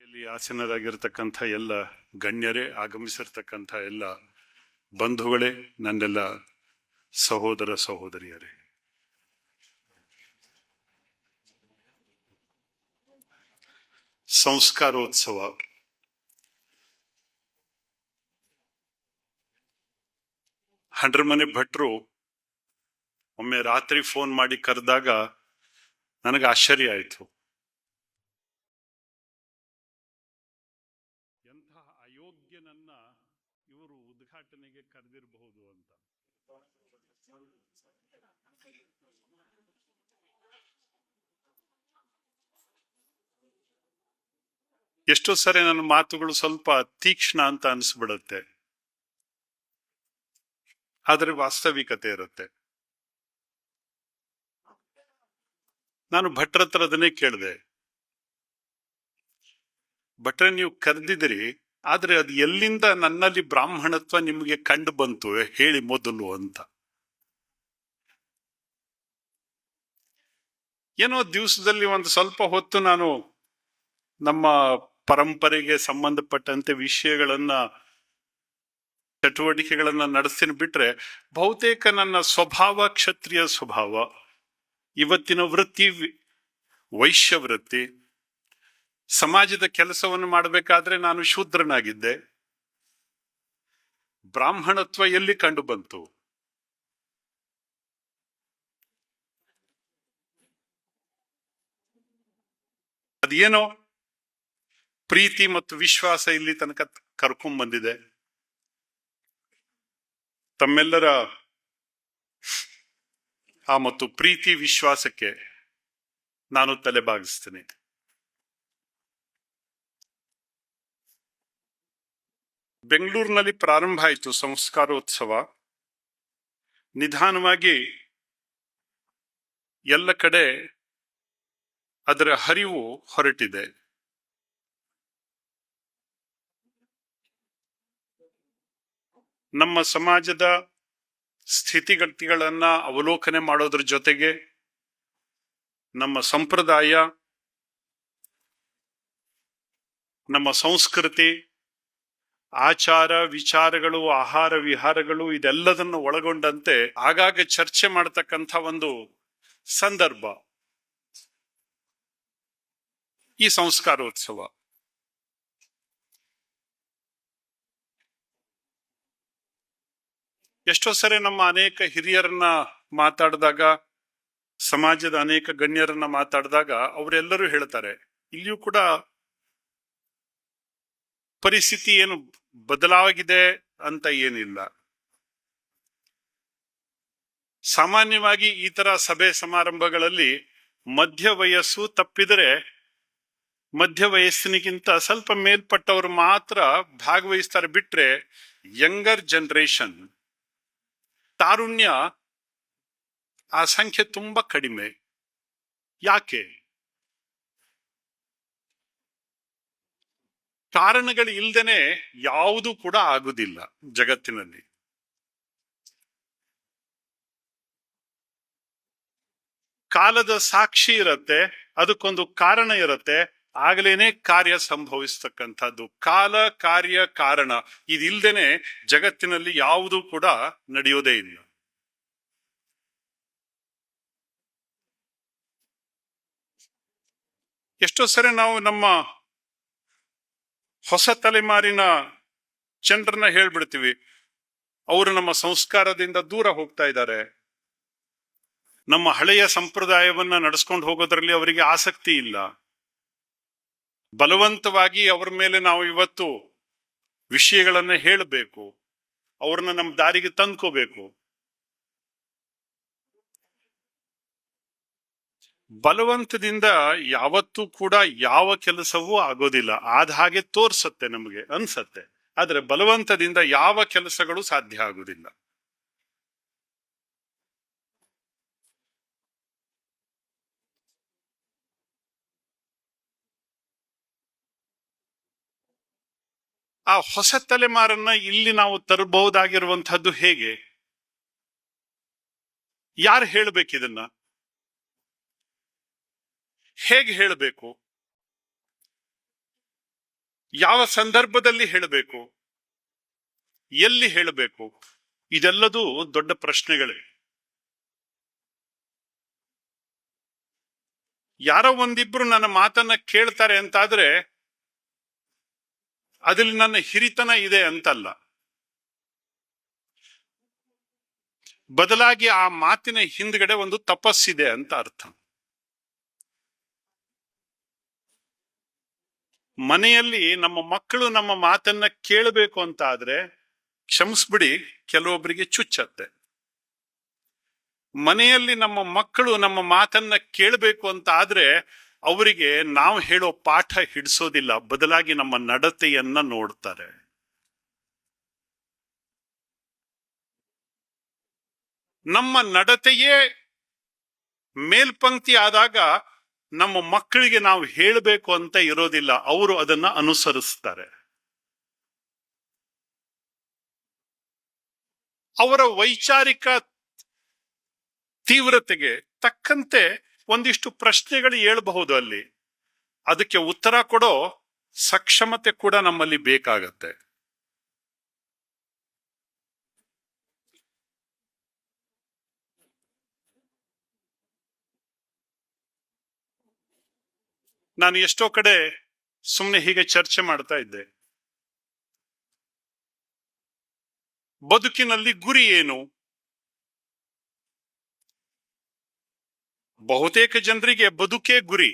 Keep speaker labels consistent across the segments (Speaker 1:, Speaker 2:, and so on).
Speaker 1: ಇಲ್ಲಿ ಆಸೀನರಾಗಿರ್ತಕ್ಕಂಥ ಎಲ್ಲ ಗಣ್ಯರೇ, ಆಗಮಿಸಿರ್ತಕ್ಕಂಥ ಎಲ್ಲ ಬಂಧುಗಳೇ, ನನ್ನೆಲ್ಲ ಸಹೋದರ ಸಹೋದರಿಯರೇ, ಸಂಸ್ಕಾರೋತ್ಸವ ಹಂಡ್ರಮನೆ ಭಟ್ರು ಒಮ್ಮೆ ರಾತ್ರಿ ಫೋನ್ ಮಾಡಿ ಕರೆದಾಗ ನನಗೆ ಆಶ್ಚರ್ಯ ಆಯಿತು. ಎಂತಹ ಅಯೋಗ್ಯನನ್ನ ಇವರು ಉದ್ಘಾಟನೆಗೆ ಕರೆದಿರಬಹುದು ಅಂತ. ಎಷ್ಟೋ ಸರಿ ನನ್ನ ಮಾತುಗಳು ಸ್ವಲ್ಪ ತೀಕ್ಷ್ಣ ಅಂತ ಅನಿಸ್ಬಿಡುತ್ತೆ, ಆದರೆ ವಾಸ್ತವಿಕತೆ ಇರುತ್ತೆ. ನಾನು ಭಟ್ರ ಹತ್ರ ಅದನ್ನೇ ಕೇಳಿದೆ, ಭಟ್ರೆ ನೀವು ಕರೆದಿದ್ರಿ, ಆದ್ರೆ ಅದು ಎಲ್ಲಿಂದ ನನ್ನಲ್ಲಿ ಬ್ರಾಹ್ಮಣತ್ವ ನಿಮಗೆ ಕಂಡು ಬಂತು ಹೇಳಿ ಮೊದಲು ಅಂತ. ಏನೋ ದಿವಸದಲ್ಲಿ ಒಂದು ಸ್ವಲ್ಪ ಹೊತ್ತು ನಾನು ನಮ್ಮ ಪರಂಪರೆಗೆ ಸಂಬಂಧಪಟ್ಟಂತೆ ವಿಷಯಗಳನ್ನ, ಚಟುವಟಿಕೆಗಳನ್ನ ನಡೆಸ್ತೀನಿ ಬಿಟ್ರೆ ಬಹುತೇಕ ನನ್ನ ಸ್ವಭಾವ ಕ್ಷತ್ರಿಯ ಸ್ವಭಾವ. ಇವತ್ತಿನ ವೃತ್ತಿ ವೈಶ್ಯ ವೃತ್ತಿ. ಸಮಾಜದ ಕೆಲಸವನ್ನು ಮಾಡಬೇಕಾದ್ರೆ ನಾನು ಶೂದ್ರನಾಗಿದ್ದೆ. ಬ್ರಾಹ್ಮಣತ್ವ ಎಲ್ಲಿ ಕಂಡು ಬಂತು? ಅದೇನೋ ಪ್ರೀತಿ ಮತ್ತು ವಿಶ್ವಾಸ ಇಲ್ಲಿ ತನಕ ಕರ್ಕೊಂಡ್ ಬಂದಿದೆ. ತಮ್ಮೆಲ್ಲರ ಆ ಮತ್ತು ಪ್ರೀತಿ ವಿಶ್ವಾಸಕ್ಕೆ ನಾನು ತಲೆ ಬಾಗಿಸ್ತೇನೆ. ಬೆಂಗಳೂರಿನಲ್ಲಿ ಪ್ರಾರಂಭ ಆಯಿತು ಸಂಸ್ಕಾರೋತ್ಸವ. ನಿಧಾನವಾಗಿ ಎಲ್ಲ ಕಡೆ ಅದರ ಹರಿವು ಹೊರಟಿದೆ. ನಮ್ಮ ಸಮಾಜದ ಸ್ಥಿತಿಗತಿಗಳನ್ನ ಅವಲೋಕನೆ ಮಾಡೋದ್ರ ಜೊತೆಗೆ ನಮ್ಮ ಸಂಪ್ರದಾಯ, ನಮ್ಮ ಸಂಸ್ಕೃತಿ, ಆಚಾರ ವಿಚಾರಗಳು, ಆಹಾರ ವಿಹಾರಗಳು, ಇದೆಲ್ಲದನ್ನು ಒಳಗೊಂಡಂತೆ ಆಗಾಗ ಚರ್ಚೆ ಮಾಡತಕ್ಕಂಥ ಒಂದು ಸಂದರ್ಭ ಈ ಸಂಸ್ಕಾರೋತ್ಸವ. ಎಷ್ಟೋ ಸರಿ ನಮ್ಮ ಅನೇಕ ಹಿರಿಯರನ್ನ ಮಾತಾಡಿದಾಗ, ಸಮಾಜದ ಅನೇಕ ಗಣ್ಯರನ್ನ ಮಾತಾಡಿದಾಗ ಅವರೆಲ್ಲರೂ ಹೇಳ್ತಾರೆ, ಇಲ್ಲಿಯೂ ಕೂಡ ಪರಿಸ್ಥಿತಿ ಏನು ಬದಲಾಗಿದೆ ಅಂತ ಏನಿಲ್ಲ. ಸಾಮಾನ್ಯವಾಗಿ ಈ ತರ ಸಭೆ ಸಮಾರಂಭಗಳಲ್ಲಿ ಮಧ್ಯ ವಯಸ್ಸು ತಪ್ಪಿದರೆ ಮಧ್ಯ ವಯಸ್ಸಿನಿಗಿಂತ ಸ್ವಲ್ಪ ಮೇಲ್ಪಟ್ಟವರು ಮಾತ್ರ ಭಾಗವಹಿಸ್ತಾರೆ ಬಿಟ್ರೆ ಯಂಗರ್ ಜನರೇಷನ್, ತಾರುಣ್ಯ, ಆ ಸಂಖ್ಯೆ ತುಂಬಾ ಕಡಿಮೆ. ಯಾಕೆ? ಕಾರಣಗಳು ಇಲ್ದೇನೆ ಯಾವುದು ಕೂಡ ಆಗುದಿಲ್ಲ ಜಗತ್ತಿನಲ್ಲಿ. ಕಾಲದ ಸಾಕ್ಷಿ ಇರತ್ತೆ, ಅದಕ್ಕೊಂದು ಕಾರಣ ಇರತ್ತೆ, ಆಗ್ಲೇನೆ ಕಾರ್ಯ ಸಂಭವಿಸ್ತಕ್ಕಂಥದ್ದು. ಕಾಲ, ಕಾರ್ಯ, ಕಾರಣ ಇದಿಲ್ದೇನೆ ಜಗತ್ತಿನಲ್ಲಿ ಯಾವುದೂ ಕೂಡ ನಡೆಯೋದೇ ಇಲ್ಲ. ಎಷ್ಟೋ ಸರಿ ನಾವು ನಮ್ಮ ಹೊಸ ತಲೆಮಾರಿನ ಜನರನ್ನ ಹೇಳ್ಬಿಡ್ತೀವಿ, ಅವರು ನಮ್ಮ ಸಂಸ್ಕಾರದಿಂದ ದೂರ ಹೋಗ್ತಾ ಇದ್ದಾರೆ, ನಮ್ಮ ಹಳೆಯ ಸಂಪ್ರದಾಯವನ್ನ ನಡೆಸ್ಕೊಂಡು ಹೋಗೋದ್ರಲ್ಲಿ ಅವರಿಗೆ ಆಸಕ್ತಿ ಇಲ್ಲ. ಬಲವಂತವಾಗಿ ಅವರ ಮೇಲೆ ನಾವು ಇವತ್ತು ವಿಷಯಗಳನ್ನ ಹೇಳಬೇಕು, ಅವ್ರನ್ನ ನಮ್ಮ ದಾರಿಗೆ ತಂದ್ಕೋಬೇಕು. ಬಲವಂತದಿಂದ ಯಾವತ್ತೂ ಕೂಡ ಯಾವ ಕೆಲಸವೂ ಆಗೋದಿಲ್ಲ. ಆದ ಹಾಗೆ ತೋರ್ಸತ್ತೆ, ನಮಗೆ ಅನ್ಸತ್ತೆ, ಆದ್ರೆ ಬಲವಂತದಿಂದ ಯಾವ ಕೆಲಸಗಳು ಸಾಧ್ಯ ಆಗುದಿಲ್ಲ. ಆ ಹೊಸ ತಲೆಮಾರನ್ನ ಇಲ್ಲಿ ನಾವು ತರಬಹುದಾಗಿರುವಂತಹದ್ದು ಹೇಗೆ? ಯಾರು ಹೇಳ್ಬೇಕಿದನ್ನ? ಹೇಗೆ ಹೇಳಬೇಕು? ಯಾವ ಸಂದರ್ಭದಲ್ಲಿ ಹೇಳಬೇಕು, ಎಲ್ಲಿ ಹೇಳಬೇಕು, ಇದೆಲ್ಲದೂ ದೊಡ್ಡ ಪ್ರಶ್ನೆಗಳೇ. ಯಾರೋ ಒಂದಿಬ್ರು ನನ್ನ ಮಾತನ್ನ ಕೇಳ್ತಾರೆ ಅಂತಾದ್ರೆ ಅದ್ರಲ್ಲಿ ನನ್ನ ಹಿರಿತನ ಇದೆ ಅಂತಲ್ಲ. ಬದಲಾಗಿ ಆ ಮಾತಿನ ಹಿಂದ್ಗಡೆ ಒಂದು ತಪಸ್ಸಿದೆ ಅಂತ ಅರ್ಥ. ಮನೆಯಲ್ಲಿ ನಮ್ಮ ಮಕ್ಕಳು ನಮ್ಮ ಮಾತನ್ನ ಕೇಳಬೇಕು ಅಂತ ಆದ್ರೆ, ಕ್ಷಮಿಸ್ಬಿಡಿ, ಕೆಲವೊಬ್ಬರಿಗೆ ಚುಚ್ಚತ್ತೆ. ಮನೆಯಲ್ಲಿ ನಮ್ಮ ಮಕ್ಕಳು ನಮ್ಮ ಮಾತನ್ನ ಕೇಳಬೇಕು ಅಂತ ಆದ್ರೆ ಅವರಿಗೆ ನಾವು ಹೇಳೋ ಪಾಠ ಹಿಡಿಸೋದಿಲ್ಲ, ಬದಲಾಗಿ ನಮ್ಮ ನಡತೆಯನ್ನ ನೋಡ್ತಾರೆ. ನಮ್ಮ ನಡತೆಯೇ ಮೇಲ್ಪಂಕ್ತಿ ಆದಾಗ ನಮ್ಮ ಮಕ್ಕಳಿಗೆ ನಾವು ಹೇಳಬೇಕು ಅಂತ ಇರೋದಿಲ್ಲ, ಅವರು ಅದನ್ನ ಅನುಸರಿಸ್ತಾರೆ. ಅವರ ವೈಚಾರಿಕ ತೀವ್ರತೆಗೆ ತಕ್ಕಂತೆ ಒಂದಿಷ್ಟು ಪ್ರಶ್ನೆಗಳು ಏಳಬಹುದು ಅಲ್ಲಿ. ಅದಕ್ಕೆ ಉತ್ತರ ಕೊಡೋ ಸಕ್ಷಮತೆ ಕೂಡ ನಮ್ಮಲ್ಲಿ ಬೇಕಾಗತ್ತೆ. ನಾನು ಎಷ್ಟೋ ಕಡೆ ಸುಮ್ಮನೆ ಹೀಗೆ ಚರ್ಚೆ ಮಾಡ್ತಾ ಇದ್ದೆ, ಬದುಕಿನಲ್ಲಿ ಗುರಿ ಏನು? ಬಹುತೇಕ ಜನರಿಗೆ ಬದುಕೇ ಗುರಿ.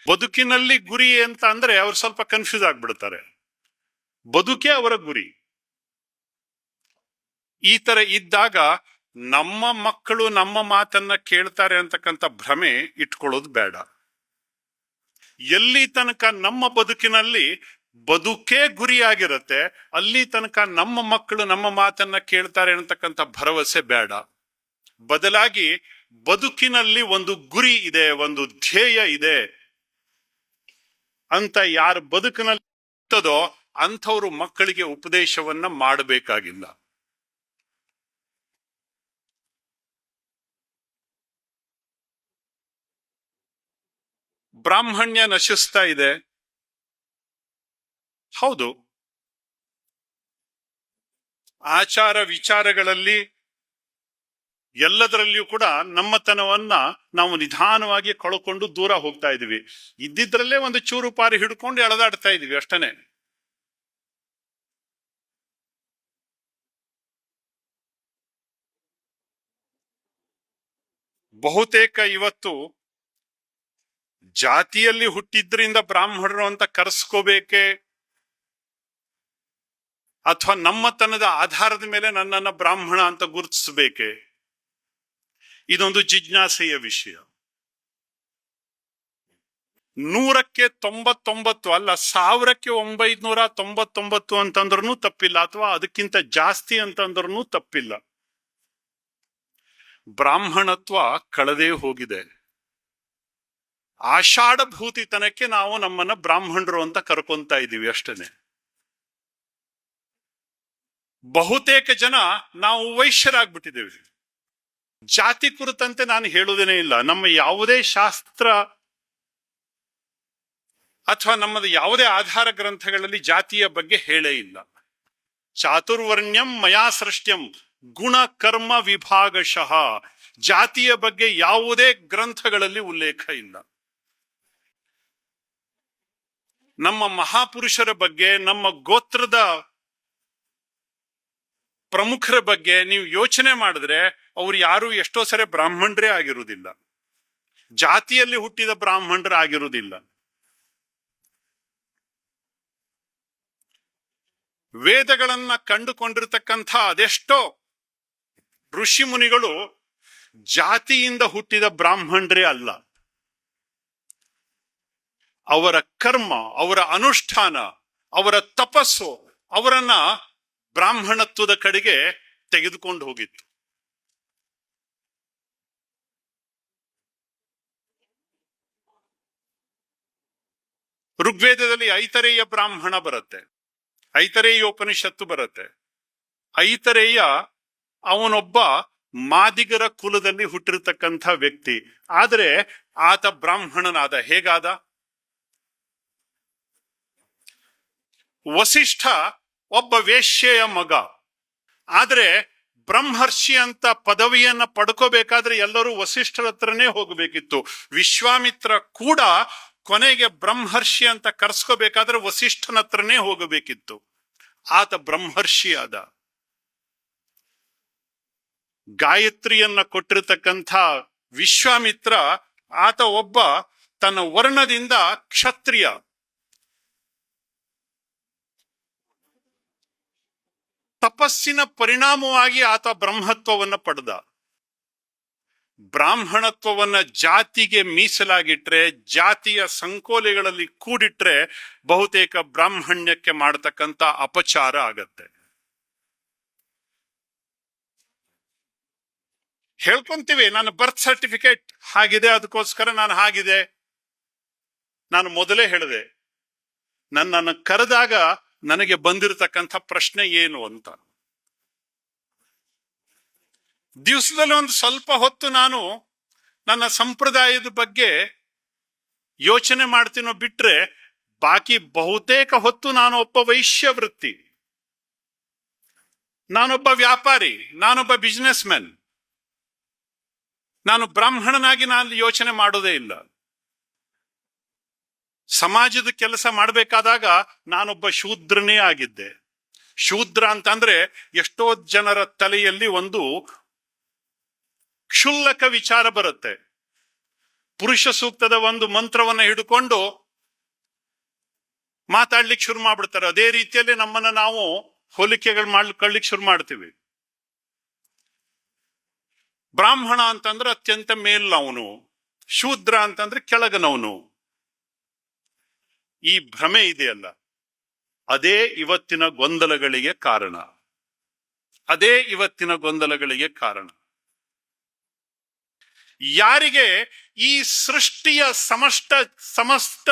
Speaker 1: ಬದುಕಿನಲ್ಲಿ ಗುರಿ ಅಂತ ಅಂದ್ರೆ ಅವ್ರು ಸ್ವಲ್ಪ ಕನ್ಫ್ಯೂಸ್ ಆಗ್ಬಿಡ್ತಾರೆ. ಬದುಕೇ ಅವರ ಗುರಿ. ಈ ತರ ಇದ್ದಾಗ ನಮ್ಮ ಮಕ್ಕಳು ನಮ್ಮ ಮಾತನ್ನ ಕೇಳ್ತಾರೆ ಅಂತಕ್ಕಂಥ ಭ್ರಮೆ ಇಟ್ಕೊಳ್ಳೋದು ಬೇಡ. ಎಲ್ಲಿ ತನಕ ನಮ್ಮ ಬದುಕಿನಲ್ಲಿ ಬದುಕೇ ಗುರಿಯಾಗಿರುತ್ತೆ, ಅಲ್ಲಿ ತನಕ ನಮ್ಮ ಮಕ್ಕಳು ನಮ್ಮ ಮಾತನ್ನ ಕೇಳ್ತಾರೆ ಅಂತಕ್ಕಂಥ ಭರವಸೆ ಬೇಡ. ಬದಲಾಗಿ ಬದುಕಿನಲ್ಲಿ ಒಂದು ಗುರಿ ಇದೆ, ಒಂದು ಧ್ಯೇಯ ಇದೆ ಅಂತ ಯಾರ ಬದುಕಿನಲ್ಲಿ ಇರ್ತದೋ ಅಂಥವ್ರು ಮಕ್ಕಳಿಗೆ ಉಪದೇಶವನ್ನ ಮಾಡಬೇಕಾಗಿಲ್ಲ. ಬ್ರಾಹ್ಮಣ್ಯ ನಶಿಸ್ತಾ ಇದೆ, ಹೌದು. ಆಚಾರ ವಿಚಾರಗಳಲ್ಲಿ ಎಲ್ಲದರಲ್ಲಿಯೂ ಕೂಡ ನಮ್ಮತನವನ್ನ ನಾವು ನಿಧಾನವಾಗಿ ಕಳ್ಕೊಂಡು ದೂರ ಹೋಗ್ತಾ ಇದೀವಿ. ಇದ್ದಿದ್ರಲ್ಲೇ ಒಂದು ಚೂರು ಪಾರಿ ಹಿಡ್ಕೊಂಡು ಎಳೆದಾಡ್ತಾ ಇದೀವಿ ಅಷ್ಟನೇ. ಬಹುತೇಕ ಇವತ್ತು ಜಾತಿಯಲ್ಲಿ ಹುಟ್ಟಿದ್ರಿಂದ ಬ್ರಾಹ್ಮಣರು ಅಂತ ಕರೆಸ್ಕೋಬೇಕೆ ಅಥವಾ ನಮ್ಮತನದ ಆಧಾರದ ಮೇಲೆ ನನ್ನನ್ನ ಬ್ರಾಹ್ಮಣ ಅಂತ ಗುರುತಿಸಬೇಕೆ, ಇದೊಂದು ಜಿಜ್ಞಾಸೆಯ ವಿಷಯ. 100ಕ್ಕೆ 99 ಅಲ್ಲ, 1000ಕ್ಕೆ 999 ಅಂತಂದ್ರೂ ತಪ್ಪಿಲ್ಲ, ಅಥವಾ ಅದಕ್ಕಿಂತ ಜಾಸ್ತಿ ಅಂತಂದ್ರೂ ತಪ್ಪಿಲ್ಲ. ಬ್ರಾಹ್ಮಣತ್ವ ಕಳೆದೇ ಹೋಗಿದೆ. ಆಷಾಢಭೂತಿತನಕ್ಕೆ ನಾವು ನಮ್ಮನ್ನ ಬ್ರಾಹ್ಮಣರು ಅಂತ ಕರ್ಕೊಂತ ಇದೀವಿ ಅಷ್ಟೇನೆ. ಬಹುತೇಕ ಜನ ನಾವು ವೈಶ್ಯರಾಗ್ಬಿಟ್ಟಿದ್ದೇವೆ. ಜಾತಿ ಕುರಿತಂತೆ ನಾನು ಹೇಳುವುದೇನೇ ಇಲ್ಲ. ನಮ್ಮ ಯಾವುದೇ ಶಾಸ್ತ್ರ ಅಥವಾ ನಮ್ಮದು ಯಾವುದೇ ಆಧಾರ ಗ್ರಂಥಗಳಲ್ಲಿ ಜಾತಿಯ ಬಗ್ಗೆ ಹೇಳೇ ಇಲ್ಲ. ಚಾತುರ್ವರ್ಣ್ಯಂ ಮಯಾ ಸೃಷ್ಟ್ಯಂ ಗುಣ ಕರ್ಮ ವಿಭಾಗಶಃ. ಜಾತಿಯ ಬಗ್ಗೆ ಯಾವುದೇ ಗ್ರಂಥಗಳಲ್ಲಿ ಉಲ್ಲೇಖ ಇಲ್ಲ. ನಮ್ಮ ಮಹಾಪುರುಷರ ಬಗ್ಗೆ, ನಮ್ಮ ಗೋತ್ರದ ಪ್ರಮುಖರ ಬಗ್ಗೆ ನೀವು ಯೋಚನೆ ಮಾಡಿದ್ರೆ ಅವ್ರು ಯಾರು ಎಷ್ಟೋ ಸರಿ ಬ್ರಾಹ್ಮಣರೇ ಆಗಿರುವುದಿಲ್ಲ, ಜಾತಿಯಲ್ಲಿ ಹುಟ್ಟಿದ ಬ್ರಾಹ್ಮಣರೇ ಆಗಿರುವುದಿಲ್ಲ. ವೇದಗಳನ್ನ ಕಂಡುಕೊಂಡಿರ್ತಕ್ಕಂಥ ಅದೆಷ್ಟೋ ಋಷಿ ಮುನಿಗಳು ಜಾತಿಯಿಂದ ಹುಟ್ಟಿದ ಬ್ರಾಹ್ಮಣರೇ ಅಲ್ಲ. ಅವರ ಕರ್ಮ, ಅವರ ಅನುಷ್ಠಾನ, ಅವರ ತಪಸ್ಸು ಅವರನ್ನ ಬ್ರಾಹ್ಮಣತ್ವದ ಕಡೆಗೆ ತೆಗೆದುಕೊಂಡು ಹೋಗಿತ್ತು. ಋಗ್ವೇದದಲ್ಲಿ ಐತರೇಯ ಬ್ರಾಹ್ಮಣ ಬರುತ್ತೆ, ಐತರೇಯ ಉಪನಿಷತ್ತು ಬರುತ್ತೆ. ಐತರೇಯ ಅವನೊಬ್ಬ ಮಾದಿಗರ ಕುಲದಲ್ಲಿ ಹುಟ್ಟಿರ್ತಕ್ಕಂಥ ವ್ಯಕ್ತಿ, ಆದರೆ ಆತ ಬ್ರಾಹ್ಮಣನಾದ. ಹೇಗಾದ? ವಸಿಷ್ಠ ಒಬ್ಬ ವೇಶ್ಯೆಯ ಮಗ. ಆದ್ರೆ ಬ್ರಹ್ಮರ್ಷಿ ಅಂತ ಪದವಿಯನ್ನ ಪಡ್ಕೋಬೇಕಾದ್ರೆ ಎಲ್ಲರೂ ವಸಿಷ್ಠರ ಹತ್ರನೇ ಹೋಗಬೇಕಿತ್ತು. ವಿಶ್ವಾಮಿತ್ರ ಕೂಡ ಕೊನೆಗೆ ಬ್ರಹ್ಮರ್ಷಿ ಅಂತ ಕರ್ಸ್ಕೋಬೇಕಾದ್ರೆ ವಸಿಷ್ಠನ ಹತ್ರನೇ ಹೋಗಬೇಕಿತ್ತು. ಆತ ಬ್ರಹ್ಮರ್ಷಿ ಆದ. ಗಾಯತ್ರಿಯನ್ನ ಕೊಟ್ಟಿರತಕ್ಕಂಥ ವಿಶ್ವಾಮಿತ್ರ, ಆತ ಒಬ್ಬ ತನ್ನ ವರ್ಣದಿಂದ ಕ್ಷತ್ರಿಯ. ತಪಸ್ಸಿನ ಪರಿಣಾಮವಾಗಿ ಆತ ಬ್ರಹ್ಮತ್ವವನ್ನು ಪಡೆದ. ಬ್ರಾಹ್ಮಣತ್ವವನ್ನ ಜಾತಿಗೆ ಮೀಸಲಾಗಿಟ್ರೆ, ಜಾತಿಯ ಸಂಕೋಲೆಗಳಲ್ಲಿ ಕೂಡಿಟ್ರೆ ಬಹುತೇಕ ಬ್ರಾಹ್ಮಣ್ಯಕ್ಕೆ ಮಾಡತಕ್ಕಂತ ಅಪಚಾರ ಆಗತ್ತೆ. ಹೇಳ್ಕೊಂತೀವಿ, ನಾನು ಬರ್ತ್ ಸರ್ಟಿಫಿಕೇಟ್ ಹಾಗಿದೆ, ಅದಕ್ಕೋಸ್ಕರ ನಾನು ಹಾಗಿದೆ. ನಾನು ಮೊದಲೇ ಹೇಳಿದೆ, ನನ್ನನ್ನು ಕರೆದಾಗ ನನಗೆ ಬಂದಿರತಕ್ಕಂಥ ಪ್ರಶ್ನೆ ಏನು ಅಂತ. ದಿವಸದಲ್ಲಿ ಒಂದು ಸ್ವಲ್ಪ ಹೊತ್ತು ನಾನು ನನ್ನ ಸಂಪ್ರದಾಯದ ಬಗ್ಗೆ ಯೋಚನೆ ಮಾಡ್ತೀನೋ ಬಿಟ್ರೆ ಬಾಕಿ ಬಹುತೇಕ ಹೊತ್ತು ನಾನು ಒಬ್ಬ ವೈಶ್ಯ ವೃತ್ತಿ, ನಾನೊಬ್ಬ ವ್ಯಾಪಾರಿ, ನಾನೊಬ್ಬ ಬಿಸ್ನೆಸ್ ಮ್ಯಾನ್. ನಾನು ಬ್ರಾಹ್ಮಣನಾಗಿ ನಾನು ಯೋಚನೆ ಮಾಡೋದೇ ಇಲ್ಲ. ಸಮಾಜದ ಕೆಲಸ ಮಾಡಬೇಕಾದಾಗ ನಾನೊಬ್ಬ ಶೂದ್ರನೇ ಆಗಿದ್ದೆ. ಶೂದ್ರ ಅಂತಂದ್ರೆ ಎಷ್ಟೋ ಜನರ ತಲೆಯಲ್ಲಿ ಒಂದು ಕ್ಷುಲ್ಲಕ ವಿಚಾರ ಬರುತ್ತೆ. ಪುರುಷ ಸೂಕ್ತದ ಒಂದು ಮಂತ್ರವನ್ನ ಹಿಡ್ಕೊಂಡು ಮಾತಾಡ್ಲಿಕ್ಕೆ ಶುರು ಮಾಡ್ಬಿಡ್ತಾರೆ. ಅದೇ ರೀತಿಯಲ್ಲಿ ನಮ್ಮನ್ನ ನಾವು ಹೋಲಿಕೆಗಳು ಮಾಡ್ಲಿಕ್ಕೆ ಶುರು ಮಾಡ್ತೀವಿ. ಬ್ರಾಹ್ಮಣ ಅಂತಂದ್ರೆ ಅತ್ಯಂತ ಮೇಲ್ನವನು, ಶೂದ್ರ ಅಂತಂದ್ರೆ ಕೆಳಗನವನು. ಈ ಭ್ರಮೆ ಇದೆಯಲ್ಲ, ಅದೇ ಇವತ್ತಿನ ಗೊಂದಲಗಳಿಗೆ ಕಾರಣ. ಅದೇ ಇವತ್ತಿನ ಗೊಂದಲಗಳಿಗೆ ಕಾರಣ. ಯಾರಿಗೆ ಈ ಸೃಷ್ಟಿಯ ಸಮಸ್ತ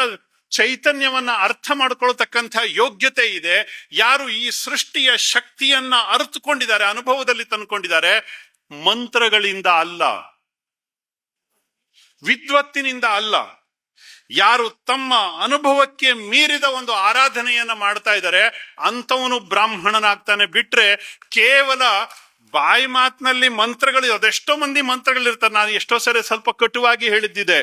Speaker 1: ಚೈತನ್ಯವನ್ನ ಅರ್ಥ ಮಾಡ್ಕೊಳ್ತಕ್ಕಂಥ ಯೋಗ್ಯತೆ ಇದೆ, ಯಾರು ಈ ಸೃಷ್ಟಿಯ ಶಕ್ತಿಯನ್ನ ಅರ್ಥಕೊಂಡಿದ್ದಾರೆ, ಅನುಭವದಲ್ಲಿ ತಂದ್ಕೊಂಡಿದ್ದಾರೆ, ಮಂತ್ರಗಳಿಂದ ಅಲ್ಲ, ವಿದ್ವತ್ತಿನಿಂದ ಅಲ್ಲ, ಯಾರು ತಮ್ಮ ಅನುಭವಕ್ಕೆ ಮೀರಿದ ಒಂದು ಆರಾಧನೆಯನ್ನ ಮಾಡ್ತಾ ಇದ್ದಾರೆ ಅಂಥವನು ಬ್ರಾಹ್ಮಣನಾಗ್ತಾನೆ. ಬಿಟ್ರೆ ಕೇವಲ ಬಾಯಿ ಮಾತಿನಲ್ಲಿ ಮಂತ್ರಗಳು, ಅದೆಷ್ಟೋ ಮಂದಿ ಮಂತ್ರಗಳಿರ್ತಾರೆ. ನಾನು ಎಷ್ಟೋ ಸರಿ ಸ್ವಲ್ಪ ಕಟುವಾಗಿ ಹೇಳಿದ್ದಿದೆ.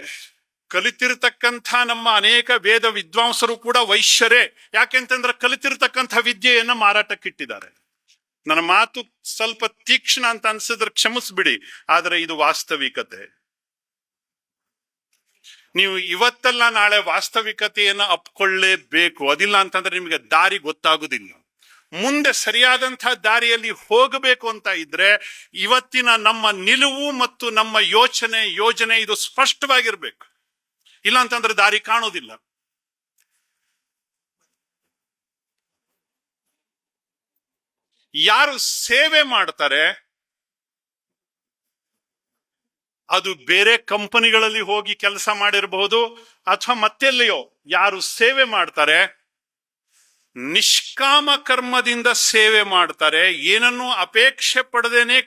Speaker 1: ಕಲಿತಿರ್ತಕ್ಕಂಥ ನಮ್ಮ ಅನೇಕ ವೇದ ವಿದ್ವಾಂಸರು ಕೂಡ ವೈಶ್ಯರೇ. ಯಾಕೆಂತಂದ್ರೆ ಕಲಿತಿರ್ತಕ್ಕಂಥ ವಿದ್ಯೆಯನ್ನ ಮಾರಾಟಕ್ಕಿಟ್ಟಿದ್ದಾರೆ. ನನ್ನ ಮಾತು ಸ್ವಲ್ಪ ತೀಕ್ಷ್ಣ ಅಂತ ಅನ್ಸಿದ್ರೆ ಕ್ಷಮಿಸ್ಬಿಡಿ, ಆದರೆ ಇದು ವಾಸ್ತವಿಕತೆ. ನೀವು ಇವತ್ತಲ್ಲ ನಾಳೆ ವಾಸ್ತವಿಕತೆಯನ್ನು ಅಪ್ಕೊಳ್ಳೇಬೇಕು. ಅದಿಲ್ಲ ಅಂತಂದ್ರೆ ನಿಮಗೆ ದಾರಿ ಗೊತ್ತಾಗುದಿಲ್ಲ. ಮುಂದೆ ಸರಿಯಾದಂಥ ದಾರಿಯಲ್ಲಿ ಹೋಗಬೇಕು ಅಂತ ಇದ್ರೆ ಇವತ್ತಿನ ನಮ್ಮ ನಿಲುವು ಮತ್ತು ನಮ್ಮ ಯೋಜನೆ ಇದು ಸ್ಪಷ್ಟವಾಗಿರ್ಬೇಕು. ಇಲ್ಲ ಅಂತಂದ್ರೆ ದಾರಿ ಕಾಣೋದಿಲ್ಲ. ಯಾರು ಸೇವೆ ಮಾಡ್ತಾರೆ, ಅದು ಬೇರೆ ಕಂಪನಿಗಳಲ್ಲಿ ಹೋಗಿ ಕೆಲಸ ಮಾಡಿರಬಹುದು ಅಥವಾ ಮತ್ತೆಲ್ಲಿಯೋ, ಯಾರು ಸೇವೆ ಮಾಡ್ತಾರೆ ನಿಷ್ಕಾಮ ಕರ್ಮದಿಂದ ಸೇವೆ ಮಾಡ್ತಾರೆ, ಏನನ್ನೂ ಅಪೇಕ್ಷೆ ಪಡದೇನೆ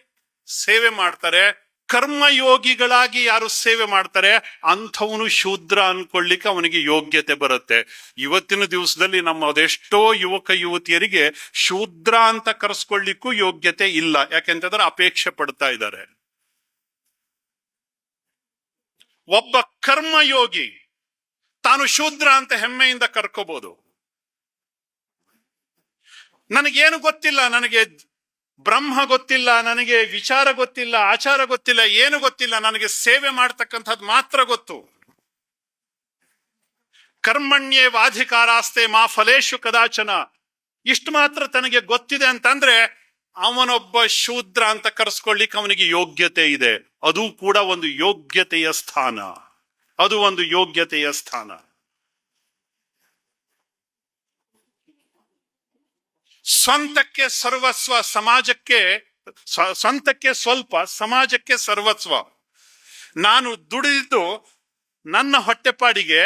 Speaker 1: ಸೇವೆ ಮಾಡ್ತಾರೆ, ಕರ್ಮಯೋಗಿಗಳಾಗಿ ಯಾರು ಸೇವೆ ಮಾಡ್ತಾರೆ ಅಂಥವನು ಶೂದ್ರ ಅನ್ಕೊಳ್ಳಿಕ್ಕೆ ಅವನಿಗೆ ಯೋಗ್ಯತೆ ಬರುತ್ತೆ. ಇವತ್ತಿನ ದಿವಸದಲ್ಲಿ ನಮ್ಮ ಅದೆಷ್ಟೋ ಯುವಕ ಯುವತಿಯರಿಗೆ ಶೂದ್ರ ಅಂತ ಕರೆಸ್ಕೊಳ್ಳಿಕ್ಕೂ ಯೋಗ್ಯತೆ ಇಲ್ಲ. ಯಾಕೆಂತಂದ್ರೆ ಅಪೇಕ್ಷೆ ಪಡ್ತಾ ಇದ್ದಾರೆ. ಒಬ್ಬ ಕರ್ಮಯೋಗಿ ತಾನು ಶೂದ್ರ ಅಂತ ಹೆಮ್ಮೆಯಿಂದ ಕರ್ಕೋಬಹುದು. ನನಗೇನು ಗೊತ್ತಿಲ್ಲ, ನನಗೆ ಬ್ರಹ್ಮ ಗೊತ್ತಿಲ್ಲ, ನನಗೆ ವಿಚಾರ ಗೊತ್ತಿಲ್ಲ, ಆಚಾರ ಗೊತ್ತಿಲ್ಲ, ಏನು ಗೊತ್ತಿಲ್ಲ, ನನಗೆ ಸೇವೆ ಮಾಡ್ತಕ್ಕಂಥದ್ದು ಮಾತ್ರ ಗೊತ್ತು. ಕರ್ಮಣ್ಯೇ ವಾಧಿಕಾರಾಸ್ತೆ ಮಾ ಫಲೇಶು ಕದಾಚನ, ಇಷ್ಟು ಮಾತ್ರ ತನಗೆ ಗೊತ್ತಿದೆ ಅಂತಂದ್ರೆ ಅವನೊಬ್ಬ ಶೂದ್ರ ಅಂತ ಕರೆಸ್ಕೊಳ್ಳಿಕ್ಕೆ ಅವನಿಗೆ ಯೋಗ್ಯತೆ ಇದೆ. ಅದು ಕೂಡ ಒಂದು ಯೋಗ್ಯತೆಯ ಸ್ಥಾನ. ಅದು ಒಂದು ಯೋಗ್ಯತೆಯ ಸ್ಥಾನ. ಸ್ವಂತಕ್ಕೆ ಸರ್ವಸ್ವ, ಸಮಾಜಕ್ಕೆ ಸ್ವಂತಕ್ಕೆ ಸ್ವಲ್ಪ, ಸಮಾಜಕ್ಕೆ ಸರ್ವಸ್ವ. ನಾನು ದುಡಿದಿದ್ದು ನನ್ನ ಹೊಟ್ಟೆಪಾಡಿಗೆ,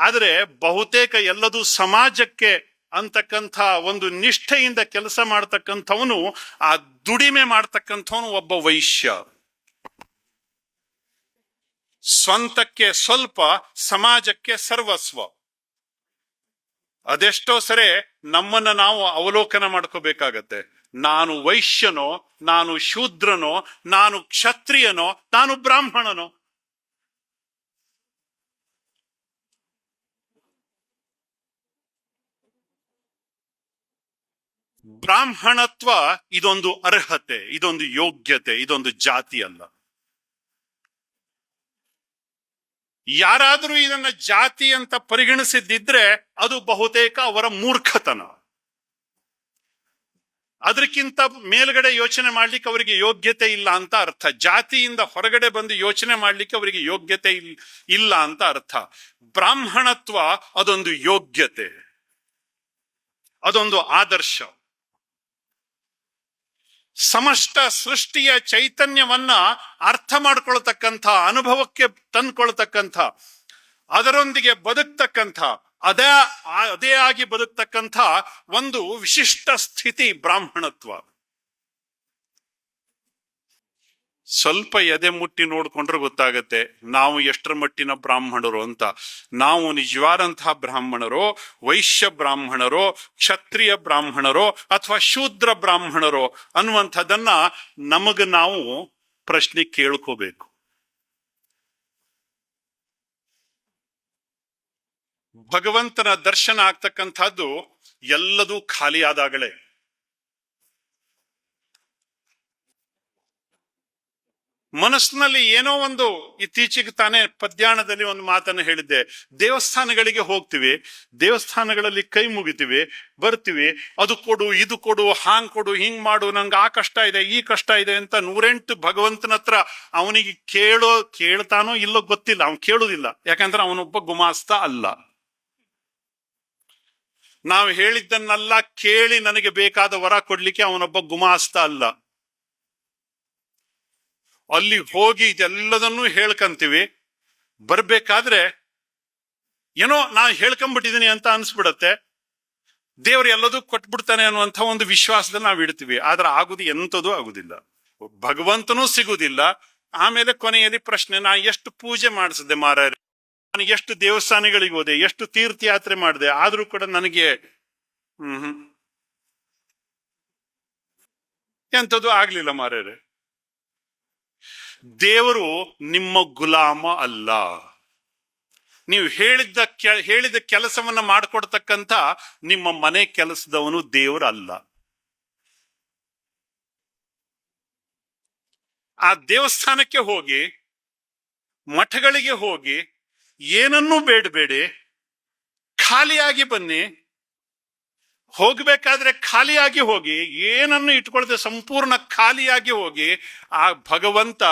Speaker 1: ಆದರೆ ಬಹುತೇಕ ಎಲ್ಲದೂ ಸಮಾಜಕ್ಕೆ ಅಂತಕ್ಕಂಥ ಒಂದು ನಿಷ್ಠೆಯಿಂದ ಕೆಲಸ ಮಾಡ್ತಕ್ಕಂಥವನು, ಆ ದುಡಿಮೆ ಮಾಡ್ತಕ್ಕಂಥವನು ಒಬ್ಬ ವೈಶ್ಯ. ಸ್ವಂತಕ್ಕೆ ಸ್ವಲ್ಪ, ಸಮಾಜಕ್ಕೆ ಸರ್ವಸ್ವ. ಅದೆಷ್ಟೋ ಸರಿ ನಮ್ಮನ್ನ ನಾವು ಅವಲೋಕನ ಮಾಡ್ಕೋಬೇಕಾಗತ್ತೆ. ನಾನು ವೈಶ್ಯನೋ, ನಾನು ಶೂದ್ರನೋ, ನಾನು ಕ್ಷತ್ರಿಯನೋ, ನಾನು ಬ್ರಾಹ್ಮಣನೋ? ಬ್ರಾಹ್ಮಣತ್ವ ಇದೊಂದು ಅರ್ಹತೆ, ಇದೊಂದು ಯೋಗ್ಯತೆ, ಇದೊಂದು ಜಾತಿ ಅಲ್ಲ. ಯಾರಾದರೂ ಇದನ್ನ ಜಾತಿ ಅಂತ ಪರಿಗಣಿಸಿದ್ದಿದ್ರೆ ಅದು ಬಹುತೇಕ ಅವರ ಮೂರ್ಖತನ. ಅದಕ್ಕಿಂತ ಮೇಲ್ಗಡೆ ಯೋಚನೆ ಮಾಡ್ಲಿಕ್ಕೆ ಅವರಿಗೆ ಯೋಗ್ಯತೆ ಇಲ್ಲ ಅಂತ ಅರ್ಥ. ಜಾತಿಯಿಂದ ಹೊರಗಡೆ ಬಂದು ಯೋಚನೆ ಮಾಡ್ಲಿಕ್ಕೆ ಅವರಿಗೆ ಯೋಗ್ಯತೆ ಇಲ್ಲ ಅಂತ ಅರ್ಥ. ಬ್ರಾಹ್ಮಣತ್ವ ಅದೊಂದು ಯೋಗ್ಯತೆ, ಅದೊಂದು ಆದರ್ಶ. ಸಮಸ್ತ ಸೃಷ್ಟಿಯ ಚೈತನ್ಯವನ್ನ ಅರ್ಥ ಮಾಡ್ಕೊಳ್ತಕ್ಕಂಥ, ಅನುಭವಕ್ಕೆ ತಂದ್ಕೊಳ್ತಕ್ಕಂಥ, ಅದರೊಂದಿಗೆ ಬದುಕ್ತಕ್ಕಂಥ, ಅದೇ ಆಗಿ ಬದುಕ್ತಕ್ಕಂಥ ಒಂದು ವಿಶಿಷ್ಟ ಸ್ಥಿತಿ ಬ್ರಾಹ್ಮಣತ್ವ. ಸ್ವಲ್ಪ ಎದೆ ಮುಟ್ಟಿ ನೋಡ್ಕೊಂಡ್ರೆ ಗೊತ್ತಾಗತ್ತೆ ನಾವು ಎಷ್ಟರ ಮಟ್ಟಿನ ಬ್ರಾಹ್ಮಣರು ಅಂತ. ನಾವು ನಿಜವಾದಂತಹ ಬ್ರಾಹ್ಮಣರೋ, ವೈಶ್ಯ ಬ್ರಾಹ್ಮಣರೋ, ಕ್ಷತ್ರಿಯ ಬ್ರಾಹ್ಮಣರೋ ಅಥವಾ ಶೂದ್ರ ಬ್ರಾಹ್ಮಣರೋ ಅನ್ನುವಂಥದ್ದನ್ನ ನಮಗ ನಾವು ಪ್ರಶ್ನೆ ಕೇಳ್ಕೋಬೇಕು. ಭಗವಂತನ ದರ್ಶನ ಆಗ್ತಕ್ಕಂಥದ್ದು ಎಲ್ಲದೂ ಖಾಲಿಯಾದಾಗಲೇ. ಮನಸ್ಸಿನಲ್ಲಿ ಏನೋ ಒಂದು, ಇತ್ತೀಚೆಗೆ ತಾನೇ ಪದ್ಯಾಣದಲ್ಲಿ ಒಂದು ಮಾತನ್ನು ಹೇಳಿದ್ದೆ, ದೇವಸ್ಥಾನಗಳಿಗೆ ಹೋಗ್ತೀವಿ, ದೇವಸ್ಥಾನಗಳಲ್ಲಿ ಕೈ ಮುಗಿತೀವಿ, ಬರ್ತೀವಿ, ಅದು ಕೊಡು, ಇದು ಕೊಡು, ಹಾಂಗ್ ಕೊಡು, ಹಿಂಗ್ ಮಾಡು, ನಂಗೆ ಆ ಕಷ್ಟ ಇದೆ, ಈ ಕಷ್ಟ ಇದೆ ಅಂತ 108 ಭಗವಂತನ ಹತ್ರ ಅವನಿಗೆ ಕೇಳ್ತಾನೋ ಇಲ್ಲೋ ಗೊತ್ತಿಲ್ಲ, ಅವನು ಕೇಳುದಿಲ್ಲ. ಯಾಕಂದ್ರೆ ಅವನೊಬ್ಬ ಗುಮಾಸ್ತ ಅಲ್ಲ. ನಾವು ಹೇಳಿದ್ದನ್ನೆಲ್ಲ ಕೇಳಿ ನನಗೆ ಬೇಕಾದ ವರ ಕೊಡ್ಲಿಕ್ಕೆ ಅವನೊಬ್ಬ ಗುಮಾಸ್ತ ಅಲ್ಲ. ಅಲ್ಲಿ ಹೋಗಿ ಇದೆಲ್ಲದನ್ನೂ ಹೇಳ್ಕಂತೀವಿ, ಬರ್ಬೇಕಾದ್ರೆ ಏನೋ ನಾ ಹೇಳ್ಕೊಂಬಿಟ್ಟಿದೀನಿ ಅಂತ ಅನ್ಸ್ಬಿಡತ್ತೆ. ದೇವ್ರು ಎಲ್ಲದೂ ಕೊಟ್ಬಿಡ್ತಾನೆ ಅನ್ನುವಂಥ ಒಂದು ವಿಶ್ವಾಸದಲ್ಲಿ ನಾವು ಇಡ್ತೀವಿ. ಆದ್ರೆ ಆಗುದು ಎಂಥದೂ ಆಗುದಿಲ್ಲ, ಭಗವಂತನೂ ಸಿಗುದಿಲ್ಲ. ಆಮೇಲೆ ಕೊನೆಯಲ್ಲಿ ಪ್ರಶ್ನೆ, ನಾ ಎಷ್ಟು ಪೂಜೆ ಮಾಡಿಸಿದೆ ಮಾರಾಯರೆ, ನಾನು ಎಷ್ಟು ದೇವಸ್ಥಾನಗಳಿಗೆ ಹೋದೆ, ಎಷ್ಟು ತೀರ್ಥಯಾತ್ರೆ ಮಾಡಿದೆ, ಆದ್ರೂ ಕೂಡ ನನಗೆ ಎಂಥದ್ದು ಆಗ್ಲಿಲ್ಲ ಮಾರಾಯರೆ. ದೇವರು ನಿಮ್ಮ ಗುಲಾಮ ಅಲ್ಲ. ನೀವು ಹೇಳಿದ ಕೆಲಸವನ್ನ ಮಾಡಿಕೊಡ್ತಕ್ಕಂಥ ನಿಮ್ಮ ಮನೆ ಕೆಲಸದವನು ದೇವರಲ್ಲ. ಆ ದೇವಸ್ಥಾನಕ್ಕೆ ಹೋಗಿ, ಮಠಗಳಿಗೆ ಹೋಗಿ, ಏನನ್ನೂ ಬೇಡಬೇಡಿ, ಖಾಲಿಯಾಗಿ ಬನ್ನಿ. ಹೋಗ್ಬೇಕಾದ್ರೆ ಖಾಲಿಯಾಗಿ ಹೋಗಿ, ಏನನ್ನು ಇಟ್ಕೊಳ್ದೆ ಸಂಪೂರ್ಣ ಖಾಲಿಯಾಗಿ ಹೋಗಿ. ಆ ಭಗವಂತ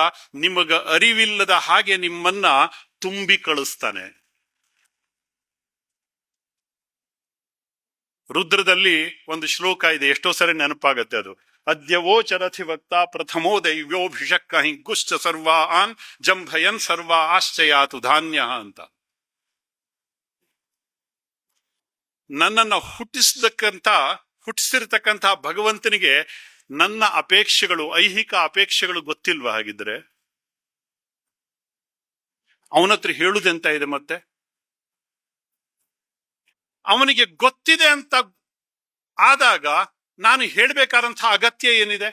Speaker 1: ನಿಮಗ ಅರಿವಿಲ್ಲದ ಹಾಗೆ ನಿಮ್ಮನ್ನ ತುಂಬಿ ಕಳಿಸ್ತಾನೆ. ರುದ್ರದಲ್ಲಿ ಒಂದು ಶ್ಲೋಕ ಇದೆ, ಎಷ್ಟೋ ಸರಿ ನೆನಪಾಗತ್ತೆ ಅದು. ಅದ್ಯವೋ ಚರಥಿವಕ್ತ ಪ್ರಥಮೋ ದೈವ್ಯೋಭಿಷಕ್ಕ ಹಿಂಗುಶ್ಚ ಸರ್ವಾನ್ ಜಂಭಯನ್ ಸರ್ವ ಆಶ್ಚಯಾತು ಧಾನ್ಯ ಅಂತ. ನನ್ನನ್ನು ಹುಟ್ಟಿಸಿರ್ತಕ್ಕಂಥ ಭಗವಂತನಿಗೆ ನನ್ನ ಅಪೇಕ್ಷೆಗಳು, ಐಹಿಕ ಅಪೇಕ್ಷೆಗಳು ಗೊತ್ತಿಲ್ವಾ? ಹಾಗಿದ್ರೆ ಅವನತ್ರ ಹೇಳುದೆಂತ ಇದೆ? ಮತ್ತೆ ಅವನಿಗೆ ಗೊತ್ತಿದೆ ಅಂತ ಆದಾಗ ನಾನು ಹೇಳ್ಬೇಕಾದಂತಹ ಅಗತ್ಯ ಏನಿದೆ?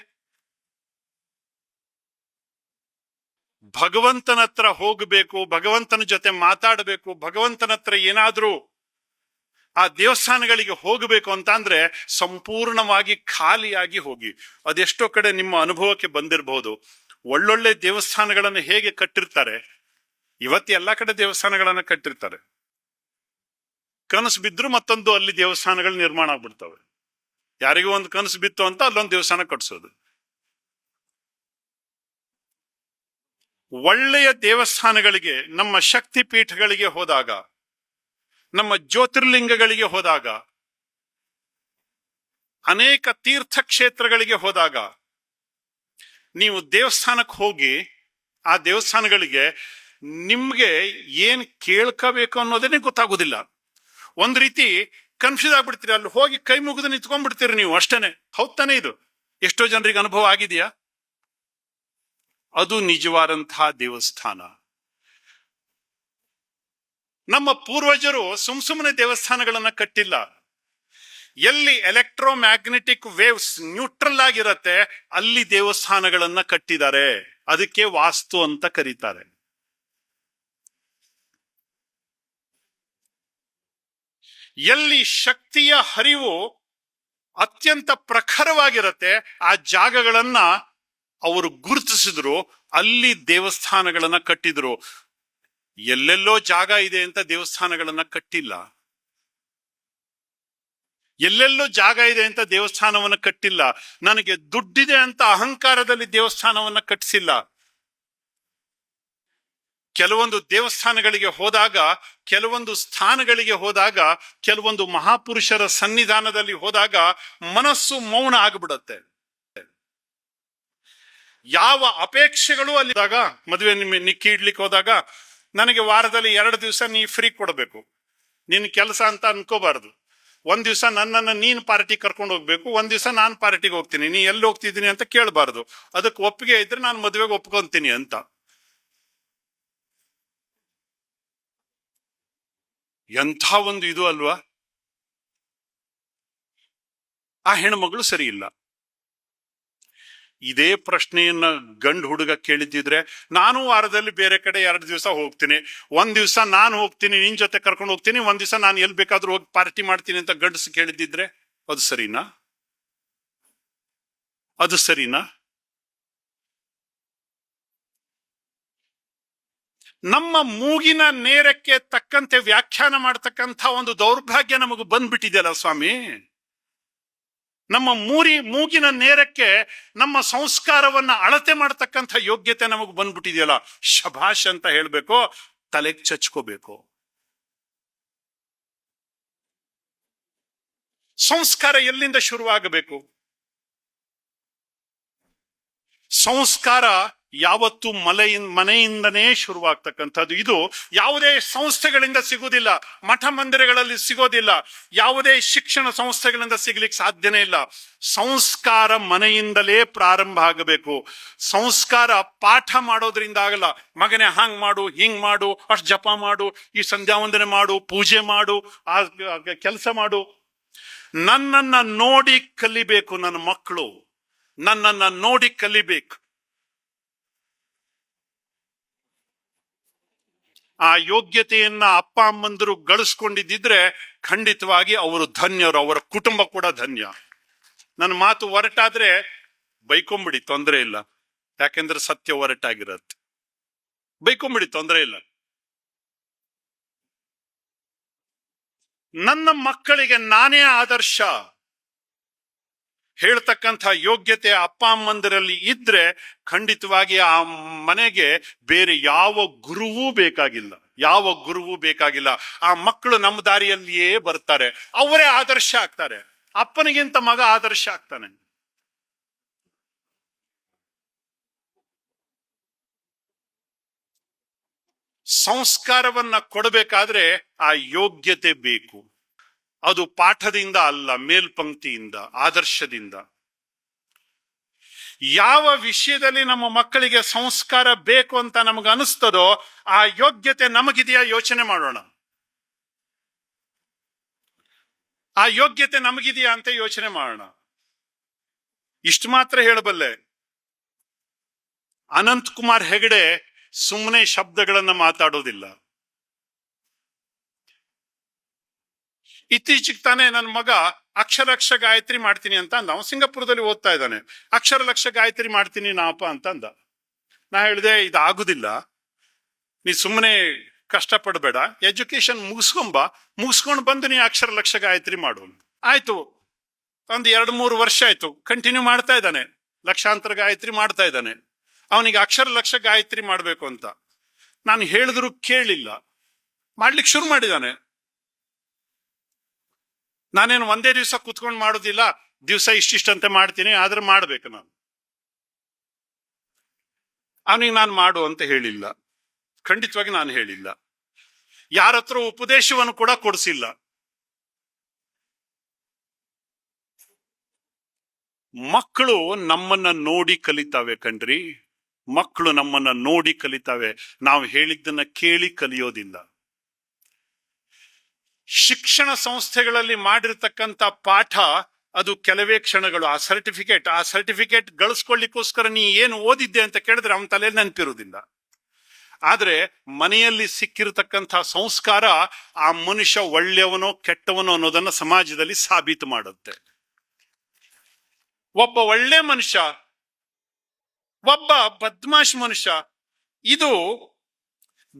Speaker 1: ಭಗವಂತನ ಹತ್ರ ಹೋಗಬೇಕು, ಭಗವಂತನ ಜೊತೆ ಮಾತಾಡಬೇಕು, ಭಗವಂತನ ಹತ್ರ ಏನಾದ್ರೂ ಆ ದೇವಸ್ಥಾನಗಳಿಗೆ ಹೋಗಬೇಕು ಅಂತ ಅಂದ್ರೆ ಸಂಪೂರ್ಣವಾಗಿ ಖಾಲಿಯಾಗಿ ಹೋಗಿ. ಅದೆಷ್ಟೋ ಕಡೆ ನಿಮ್ಮ ಅನುಭವಕ್ಕೆ ಬಂದಿರಬಹುದು. ಒಳ್ಳೊಳ್ಳೆ ದೇವಸ್ಥಾನಗಳನ್ನು ಹೇಗೆ ಕಟ್ಟಿರ್ತಾರೆ, ಇವತ್ತು ಎಲ್ಲಾ ಕಡೆ ದೇವಸ್ಥಾನಗಳನ್ನ ಕಟ್ಟಿರ್ತಾರೆ, ಕನಸು ಬಿದ್ರು ಮತ್ತೊಂದು ಅಲ್ಲಿ ದೇವಸ್ಥಾನಗಳು ನಿರ್ಮಾಣ ಆಗ್ಬಿಡ್ತವೆ. ಯಾರಿಗೂ ಒಂದು ಕನಸು ಬಿತ್ತು ಅಂತ ಅಲ್ಲೊಂದು ದೇವಸ್ಥಾನ ಕಟ್ಸೋದು. ಒಳ್ಳೆಯ ದೇವಸ್ಥಾನಗಳಿಗೆ, ನಮ್ಮ ಶಕ್ತಿ ಪೀಠಗಳಿಗೆ ಹೋದಾಗ, ನಮ್ಮ ಜ್ಯೋತಿರ್ಲಿಂಗಗಳಿಗೆ ಹೋದಾಗ, ಅನೇಕ ತೀರ್ಥಕ್ಷೇತ್ರಗಳಿಗೆ ಹೋದಾಗ, ನೀವು ದೇವಸ್ಥಾನಕ್ಕೆ ಹೋಗಿ ಆ ದೇವಸ್ಥಾನಗಳಿಗೆ ನಿಮ್ಗೆ ಏನ್ ಕೇಳ್ಕೋಬೇಕು ಅನ್ನೋದೇನೆ ಗೊತ್ತಾಗೋದಿಲ್ಲ. ಒಂದ್ ರೀತಿ ಕನ್ಫ್ಯೂಸ್ ಆಗ್ಬಿಡ್ತೀರಿ. ಅಲ್ಲಿ ಹೋಗಿ ಕೈ ಮುಗಿದು ನಿಂತ್ಕೊಂಡ್ಬಿಡ್ತೀರಿ ನೀವು, ಅಷ್ಟೇನೆ. ಹೌದ್ ತಾನೇ? ಇದು ಎಷ್ಟೋ ಜನರಿಗೆ ಅನುಭವ ಆಗಿದೆಯಾ? ಅದು ನಿಜವಾದಂತಹ ದೇವಸ್ಥಾನ. ನಮ್ಮ ಪೂರ್ವಜರು ಸುಮ್ಮನೆ ದೇವಸ್ಥಾನಗಳನ್ನ ಕಟ್ಟಿಲ್ಲ. ಎಲ್ಲಿ ಎಲೆಕ್ಟ್ರೋಮ್ಯಾಗ್ನೆಟಿಕ್ ವೇವ್ಸ್ ನ್ಯೂಟ್ರಲ್ ಆಗಿರತ್ತೆ ಅಲ್ಲಿ ದೇವಸ್ಥಾನಗಳನ್ನ ಕಟ್ಟಿದ್ದಾರೆ. ಅದಕ್ಕೆ ವಾಸ್ತು ಅಂತ ಕರೀತಾರೆ. ಎಲ್ಲಿ ಶಕ್ತಿಯ ಹರಿವು ಅತ್ಯಂತ ಪ್ರಖರವಾಗಿರತ್ತೆ ಆ ಜಾಗಗಳನ್ನ ಅವರು ಗುರುತಿಸಿದ್ರು, ಅಲ್ಲಿ ದೇವಸ್ಥಾನಗಳನ್ನ ಕಟ್ಟಿದ್ರು. ಎಲ್ಲೆಲ್ಲೋ ಜಾಗ ಇದೆ ಅಂತ ದೇವಸ್ಥಾನಗಳನ್ನ ಕಟ್ಟಿಲ್ಲ. ಎಲ್ಲೆಲ್ಲೋ ಜಾಗ ಇದೆ ಅಂತ ದೇವಸ್ಥಾನವನ್ನ ಕಟ್ಟಿಲ್ಲ. ನನಗೆ ದುಡ್ಡಿದೆ ಅಂತ ಅಹಂಕಾರದಲ್ಲಿ ದೇವಸ್ಥಾನವನ್ನ ಕಟ್ಟಿಸಿಲ್ಲ. ಕೆಲವೊಂದು ದೇವಸ್ಥಾನಗಳಿಗೆ ಹೋದಾಗ, ಕೆಲವೊಂದು ಸ್ಥಾನಗಳಿಗೆ ಹೋದಾಗ, ಕೆಲವೊಂದು ಮಹಾಪುರುಷರ ಸನ್ನಿಧಾನದಲ್ಲಿ ಹೋದಾಗ ಮನಸ್ಸು ಮೌನ ಆಗ್ಬಿಡತ್ತೆ. ಯಾವ ಅಪೇಕ್ಷೆಗಳು ಅಲ್ಲಿದ್ದಾಗ, ಮದುವೆ ನಿಕ್ಕಿ ಇಡ್ಲಿಕ್ಕೆ ಹೋದಾಗ ನನಗೆ ವಾರದಲ್ಲಿ 2 ದಿವಸ ನೀ ಫ್ರೀ ಕೊಡಬೇಕು, ನಿನ್ ಕೆಲಸ ಅಂತ ಅನ್ಕೋಬಾರ್ದು. ಒಂದ್ ದಿವಸ ನನ್ನನ್ನು ನೀನ್ ಪಾರ್ಟಿ ಕರ್ಕೊಂಡು ಹೋಗ್ಬೇಕು, ಒಂದ್ ದಿವಸ ನಾನ್ ಪಾರ್ಟಿಗೆ ಹೋಗ್ತೀನಿ, ನೀ ಎಲ್ಲಿ ಹೋಗ್ತಿದ್ದೀನಿ ಅಂತ ಕೇಳಬಾರ್ದು. ಅದಕ್ಕೆ ಒಪ್ಪಿಗೆ ಇದ್ರೆ ನಾನು ಮದುವೆಗೆ ಒಪ್ಕೊಂತೀನಿ ಅಂತ. ಎಂಥ ಒಂದು ಇದು ಅಲ್ವಾ? ಆ ಹೆಣ್ಮಗಳು ಸರಿ ಇಲ್ಲ. ಇದೇ ಪ್ರಶ್ನೆಯನ್ನ ಗಂಡು ಹುಡುಗ ಕೇಳಿದ್ದಿದ್ರೆ, ನಾನು ವಾರದಲ್ಲಿ ಬೇರೆ ಕಡೆ 2 ದಿವಸ ಹೋಗ್ತೀನಿ, ಒಂದ್ ದಿವಸ ನಾನು ಹೋಗ್ತೀನಿ ನಿನ್ ಜೊತೆ ಕರ್ಕೊಂಡು ಹೋಗ್ತೀನಿ, ಒಂದ್ ದಿವಸ ನಾನು ಎಲ್ಲಿ ಬೇಕಾದ್ರೂ ಹೋಗಿ ಪಾರ್ಟಿ ಮಾಡ್ತೀನಿ ಅಂತ ಗಂಡಸು ಕೇಳಿದ್ದಿದ್ರೆ ಅದು ಸರಿನಾ? ಅದು ಸರಿನಾ? ನಮ್ಮ ಮೂಗಿನ ನೇರಕ್ಕೆ ತಕ್ಕಂತೆ ವ್ಯಾಖ್ಯಾನ ಮಾಡ್ತಕ್ಕಂಥ ಒಂದು ದೌರ್ಭಾಗ್ಯ ನಮಗೆ ಬಂದ್ಬಿಟ್ಟಿದೆಯಲ್ಲ ಸ್ವಾಮಿ. ನಮ್ಮ ಮೂಗಿನ ನೇರಕ್ಕೆ ನಮ್ಮ ಸಂಸ್ಕಾರವನ್ನ ಅಳತೆ ಮಾಡ್ತಕ್ಕಂಥ ಯೋಗ್ಯತೆ ನಮಗೆ ಬಂದ್ಬಿಟ್ಟಿದೆಯಲ್ಲ. ಶಭಾಷ್ ಅಂತ ಹೇಳ್ಬೇಕು, ತಲೆಗೆ ಚಚ್ಕೋಬೇಕು. ಸಂಸ್ಕಾರ ಎಲ್ಲಿಂದ ಶುರುವಾಗಬೇಕು? ಸಂಸ್ಕಾರ ಯಾವತ್ತು ಮನೆಯಿಂದನೇ ಶುರುವಾಗ್ತಕ್ಕಂಥದ್ದು. ಇದು ಯಾವುದೇ ಸಂಸ್ಥೆಗಳಿಂದ ಸಿಗುವುದಿಲ್ಲ, ಮಠ ಮಂದಿರಗಳಲ್ಲಿ ಸಿಗೋದಿಲ್ಲ, ಯಾವುದೇ ಶಿಕ್ಷಣ ಸಂಸ್ಥೆಗಳಿಂದ ಸಿಗ್ಲಿಕ್ಕೆ ಸಾಧ್ಯನೇ ಇಲ್ಲ. ಸಂಸ್ಕಾರ ಮನೆಯಿಂದಲೇ ಪ್ರಾರಂಭ ಆಗಬೇಕು. ಸಂಸ್ಕಾರ ಪಾಠ ಮಾಡೋದ್ರಿಂದ ಆಗಲ್ಲ. ಮಗನೇ ಹಾಂಗ್ ಮಾಡು, ಹಿಂಗ್ ಮಾಡು, ಅಷ್ಟು ಜಪ ಮಾಡು, ಈ ಸಂಧ್ಯಾ ವಂದನೆ ಮಾಡು, ಪೂಜೆ ಮಾಡು, ಆ ಕೆಲಸ ಮಾಡು. ನನ್ನನ್ನ ನೋಡಿ ಕಲಿಬೇಕು ನನ್ನ ಮಕ್ಕಳು, ನನ್ನನ್ನ ನೋಡಿ ಕಲಿಬೇಕು. ಆ ಯೋಗ್ಯತೆಯನ್ನ ಅಪ್ಪ ಅಮ್ಮಂದರು ಗಳಿಸ್ಕೊಂಡಿದ್ದಿದ್ರೆ ಖಂಡಿತವಾಗಿ ಅವರು ಧನ್ಯರು, ಅವರ ಕುಟುಂಬ ಕೂಡ ಧನ್ಯ. ನನ್ನ ಮಾತು ಒರಟಾದ್ರೆ ಬೈಕೊಂಬಿಡಿ, ತೊಂದರೆ ಇಲ್ಲ. ಯಾಕೆಂದ್ರೆ ಸತ್ಯ ಒರಟಾಗಿರತ್ತೆ. ಬೈಕೊಂಬಿಡಿ, ತೊಂದರೆ ಇಲ್ಲ. ನನ್ನ ಮಕ್ಕಳಿಗೆ ನಾನೇ ಆದರ್ಶ ಹೇಳ್ತಕ್ಕಂಥ ಯೋಗ್ಯತೆ ಅಪ್ಪ ಅಮ್ಮಂದಿರಲ್ಲಿ ಇದ್ರೆ ಖಂಡಿತವಾಗಿ ಆ ಮನೆಗೆ ಬೇರೆ ಯಾವ ಗುರುವೂ ಬೇಕಾಗಿಲ್ಲ, ಯಾವ ಗುರುವೂ ಬೇಕಾಗಿಲ್ಲ. ಆ ಮಕ್ಕಳು ನಮ್ಮ ದಾರಿಯಲ್ಲಿಯೇ ಬರ್ತಾರೆ, ಅವರೇ ಆದರ್ಶ ಆಗ್ತಾರೆ. ಅಪ್ಪನಿಗಿಂತ ಮಗ ಆದರ್ಶ ಆಗ್ತಾನೆ. ಸಂಸ್ಕಾರವನ್ನ ಕೊಡಬೇಕಾದ್ರೆ ಆ ಯೋಗ್ಯತೆ ಬೇಕು. ಅದು ಪಾಠದಿಂದ ಅಲ್ಲ, ಮೇಲ್ಪಂಕ್ತಿಯಿಂದ, ಆದರ್ಶದಿಂದ. ಯಾವ ವಿಷಯದಲ್ಲಿ ನಮ್ಮ ಮಕ್ಕಳಿಗೆ ಸಂಸ್ಕಾರ ಬೇಕು ಅಂತ ನಮಗೆ ಅನಿಸ್ತದೋ ಆ ಯೋಗ್ಯತೆ ನಮಗಿದೆಯಾ ಯೋಚನೆ ಮಾಡೋಣ. ಆ ಯೋಗ್ಯತೆ ನಮಗಿದೆಯಾ ಅಂತ ಯೋಚನೆ ಮಾಡೋಣ. ಇಷ್ಟು ಮಾತ್ರ ಹೇಳಬಲ್ಲೆ, ಅನಂತ್ ಕುಮಾರ್ ಹೆಗಡೆ ಸುಮ್ಮನೆ ಶಬ್ದಗಳನ್ನ ಮಾತಾಡೋದಿಲ್ಲ. ಇತ್ತೀಚೆಗೆ ತಾನೇ ನನ್ನ ಮಗ ಅಕ್ಷರ ಗಾಯತ್ರಿ ಮಾಡ್ತೀನಿ ಅಂತ ಅಂದ. ಅವನು ಸಿಂಗಾಪುರದಲ್ಲಿ ಓದ್ತಾ ಇದ್ದಾನೆ. ಅಕ್ಷರ ಗಾಯತ್ರಿ ಮಾಡ್ತೀನಿ ನಾಪ ಅಂತ ಅಂದ. ನಾ ಹೇಳಿದೆ, ಇದು ಆಗುದಿಲ್ಲ, ನೀ ಸುಮ್ಮನೆ ಕಷ್ಟಪಡಬೇಡ, ಎಜುಕೇಶನ್ ಮುಗಿಸ್ಕೊಂಡು ಬಂದು ನೀ ಅಕ್ಷರ ಗಾಯತ್ರಿ ಮಾಡು. ಆಯ್ತು, ಒಂದು 2-3 ವರ್ಷ ಆಯ್ತು, ಕಂಟಿನ್ಯೂ ಮಾಡ್ತಾ ಇದ್ದಾನೆ, ಲಕ್ಷಾಂತರ ಗಾಯತ್ರಿ ಮಾಡ್ತಾ ಇದ್ದಾನೆ. ಅವನಿಗೆ ಅಕ್ಷರ ಗಾಯತ್ರಿ ಮಾಡ್ಬೇಕು ಅಂತ ನಾನು ಹೇಳಿದ್ರು ಕೇಳಿಲ್ಲ, ಮಾಡ್ಲಿಕ್ಕೆ ಶುರು ಮಾಡಿದ್ದಾನೆ. ನಾನೇನು ಒಂದೇ ದಿವಸ ಕುತ್ಕೊಂಡು ಮಾಡೋದಿಲ್ಲ, ದಿವಸ ಇಷ್ಟಿಷ್ಟಂತೆ ಮಾಡ್ತೀನಿ, ಆದ್ರೆ ಮಾಡ್ಬೇಕು ನಾನು. ಅವನಿಗೆ ನಾನು ಮಾಡು ಅಂತ ಹೇಳಿಲ್ಲ, ಖಂಡಿತವಾಗಿ ನಾನು ಹೇಳಿಲ್ಲ. ಯಾರ ಹತ್ರ ಉಪದೇಶವನ್ನು ಕೂಡ ಕೊಡಿಸಿಲ್ಲ. ಮಕ್ಕಳು ನಮ್ಮನ್ನ ನೋಡಿ ಕಲಿತಾವೆ ಕಣ್ರಿ. ಮಕ್ಕಳು ನಮ್ಮನ್ನ ನೋಡಿ ಕಲಿತಾವೆ, ನಾವು ಹೇಳಿದ್ದನ್ನ ಕೇಳಿ ಕಲಿಯೋದಿಲ್ಲ. ಶಿಕ್ಷಣ ಸಂಸ್ಥೆಗಳಲ್ಲಿ ಮಾಡಿರ್ತಕ್ಕಂಥ ಪಾಠ ಅದು ಕೆಲವೇ ಕ್ಷಣಗಳು. ಆ ಸರ್ಟಿಫಿಕೇಟ್ ಗಳಿಸ್ಕೊಳ್ಳಿಕ್ಕೋಸ್ಕರ ನೀ ಏನು ಓದಿದ್ದೆ ಅಂತ ಕೇಳಿದ್ರೆ ಅವನ ತಲೆಯಲ್ಲಿ ನೆನಪಿರುವುದಿಲ್ಲ. ಆದ್ರೆ ಮನೆಯಲ್ಲಿ ಸಿಕ್ಕಿರತಕ್ಕಂಥ ಸಂಸ್ಕಾರ ಆ ಮನುಷ್ಯ ಒಳ್ಳೆಯವನೋ ಕೆಟ್ಟವನೋ ಅನ್ನೋದನ್ನ ಸಮಾಜದಲ್ಲಿ ಸಾಬೀತು ಮಾಡುತ್ತೆ. ಒಬ್ಬ ಒಳ್ಳೆ ಮನುಷ್ಯ, ಒಬ್ಬ ಬದ್ಮಾಶ್ ಮನುಷ್ಯ, ಇದು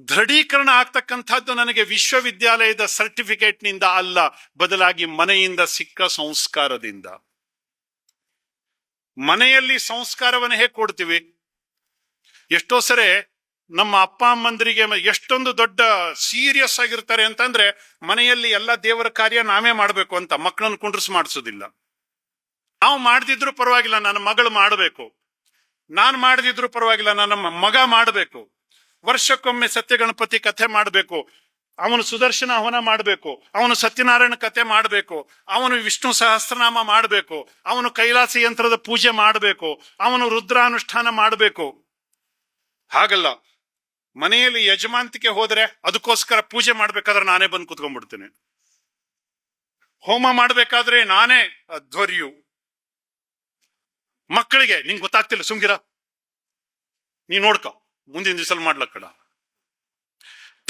Speaker 1: ದೃಢೀಕರಣ ಆಗ್ತಕ್ಕಂಥದ್ದು ನನಗೆ ವಿಶ್ವವಿದ್ಯಾಲಯದ ಸರ್ಟಿಫಿಕೇಟ್ನಿಂದ ಅಲ್ಲ, ಬದಲಾಗಿ ಮನೆಯಿಂದ ಸಿಕ್ಕ ಸಂಸ್ಕಾರದಿಂದ. ಮನೆಯಲ್ಲಿ ಸಂಸ್ಕಾರವನ್ನು ಹೇಗೆ ಕೊಡ್ತೀವಿ? ಎಷ್ಟೋ ಸರಿ ನಮ್ಮ ಅಪ್ಪ ಅಮ್ಮಂದರಿಗೆ ಎಷ್ಟೊಂದು ದೊಡ್ಡ ಸೀರಿಯಸ್ ಆಗಿರ್ತಾರೆ ಅಂತಂದ್ರೆ ಮನೆಯಲ್ಲಿ ಎಲ್ಲ ದೇವರ ಕಾರ್ಯ ನಾವೇ ಮಾಡ್ಬೇಕು ಅಂತ ಮಕ್ಕಳನ್ನು ಕುಂಡ್ರಿಸಿ ಮಾಡಿಸೋದಿಲ್ಲ. ನಾವು ಮಾಡದಿದ್ರು ಪರವಾಗಿಲ್ಲ, ನನ್ನ ಮಗಳು ಮಾಡಬೇಕು, ನಾನು ಮಾಡದಿದ್ರು ಪರವಾಗಿಲ್ಲ, ನನ್ನ ಮಗ ಮಾಡಬೇಕು, ವರ್ಷಕ್ಕೊಮ್ಮೆ ಸತ್ಯಗಣಪತಿ ಕಥೆ ಮಾಡಬೇಕು, ಅವನು ಸುದರ್ಶನ ಹವನ ಮಾಡಬೇಕು, ಅವನು ಸತ್ಯನಾರಾಯಣ ಕಥೆ ಮಾಡಬೇಕು, ಅವನು ವಿಷ್ಣು ಸಹಸ್ರನಾಮ ಮಾಡಬೇಕು, ಅವನು ಕೈಲಾಸ ಯಂತ್ರದ ಪೂಜೆ ಮಾಡಬೇಕು, ಅವನು ರುದ್ರಾನುಷ್ಠಾನ ಮಾಡಬೇಕು. ಹಾಗಲ್ಲ, ಮನೆಯಲ್ಲಿ ಯಜಮಾಂತಿಕೆ ಹೋದ್ರೆ ಅದಕ್ಕೋಸ್ಕರ ಪೂಜೆ ಮಾಡ್ಬೇಕಾದ್ರೆ ನಾನೇ ಬಂದು ಕುತ್ಕೊಂಡ್ಬಿಡ್ತೇನೆ, ಹೋಮ ಮಾಡ್ಬೇಕಾದ್ರೆ ನಾನೇ ಧ್ವರ್ಯು. ಮಕ್ಕಳಿಗೆ ನಿಂಗೆ ಗೊತ್ತಾಗ್ತಿಲ್ಲ ಸುಮ್ಗಿರ, ನೀ ನೋಡ್ಕೊ, ಮುಂದಿನ ದಿವಸ ಮಾಡ್ಲಕ್ಕಡ.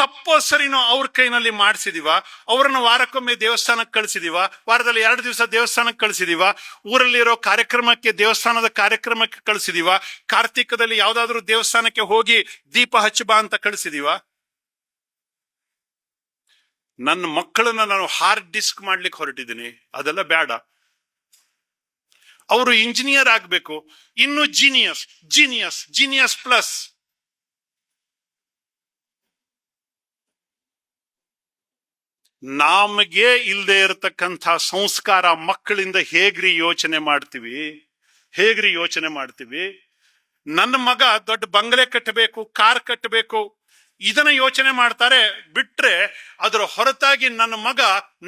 Speaker 1: ತಪ್ಪೋ ಸರಿನೋ ಅವ್ರ ಕೈನಲ್ಲಿ ಮಾಡಿಸಿದೀವ, ಅವರನ್ನು ವಾರಕ್ಕೊಮ್ಮೆ ದೇವಸ್ಥಾನಕ್ಕೆ ಕಳಿಸಿದೀವ, ವಾರದಲ್ಲಿ 2 ದಿವಸ ದೇವಸ್ಥಾನಕ್ಕೆ ಕಳಿಸಿದೀವ, ಊರಲ್ಲಿರೋ ಕಾರ್ಯಕ್ರಮಕ್ಕೆ ದೇವಸ್ಥಾನದ ಕಾರ್ಯಕ್ರಮಕ್ಕೆ ಕಳಿಸಿದೀವ, ಕಾರ್ತಿಕದಲ್ಲಿ ಯಾವ್ದಾದ್ರು ದೇವಸ್ಥಾನಕ್ಕೆ ಹೋಗಿ ದೀಪ ಹಚ್ಚಬಾ ಅಂತ ಕಳಿಸಿದೀವ. ನನ್ನ ಮಕ್ಕಳನ್ನ ನಾನು ಹಾರ್ಡ್ ಡಿಸ್ಕ್ ಮಾಡ್ಲಿಕ್ಕೆ ಹೊರಟಿದ್ದೀನಿ, ಅದೆಲ್ಲ ಬೇಡ. ಅವರು ಇಂಜಿನಿಯರ್ ಆಗ್ಬೇಕು, ಇನ್ನು ಜೀನಿಯಸ್ ಪ್ಲಸ್. ನಮಗೆ ಇಲ್ಲದೆ ಇರತಕ್ಕಂಥ ಸಂಸ್ಕಾರ ಮಕ್ಕಳಿಂದ ಹೇಗ್ರಿ ಯೋಚನೆ ಮಾಡ್ತೀವಿ? ನನ್ನ ಮಗ ದೊಡ್ಡ ಬಂಗಲೆ ಕಟ್ಟಬೇಕು, ಕಾರ್ ಕಟ್ಟಬೇಕು, ಇದನ್ನ ಯೋಚನೆ ಮಾಡ್ತಾರೆ ಬಿಟ್ರೆ ಅದರ ಹೊರತಾಗಿ ನನ್ನ ಮಗ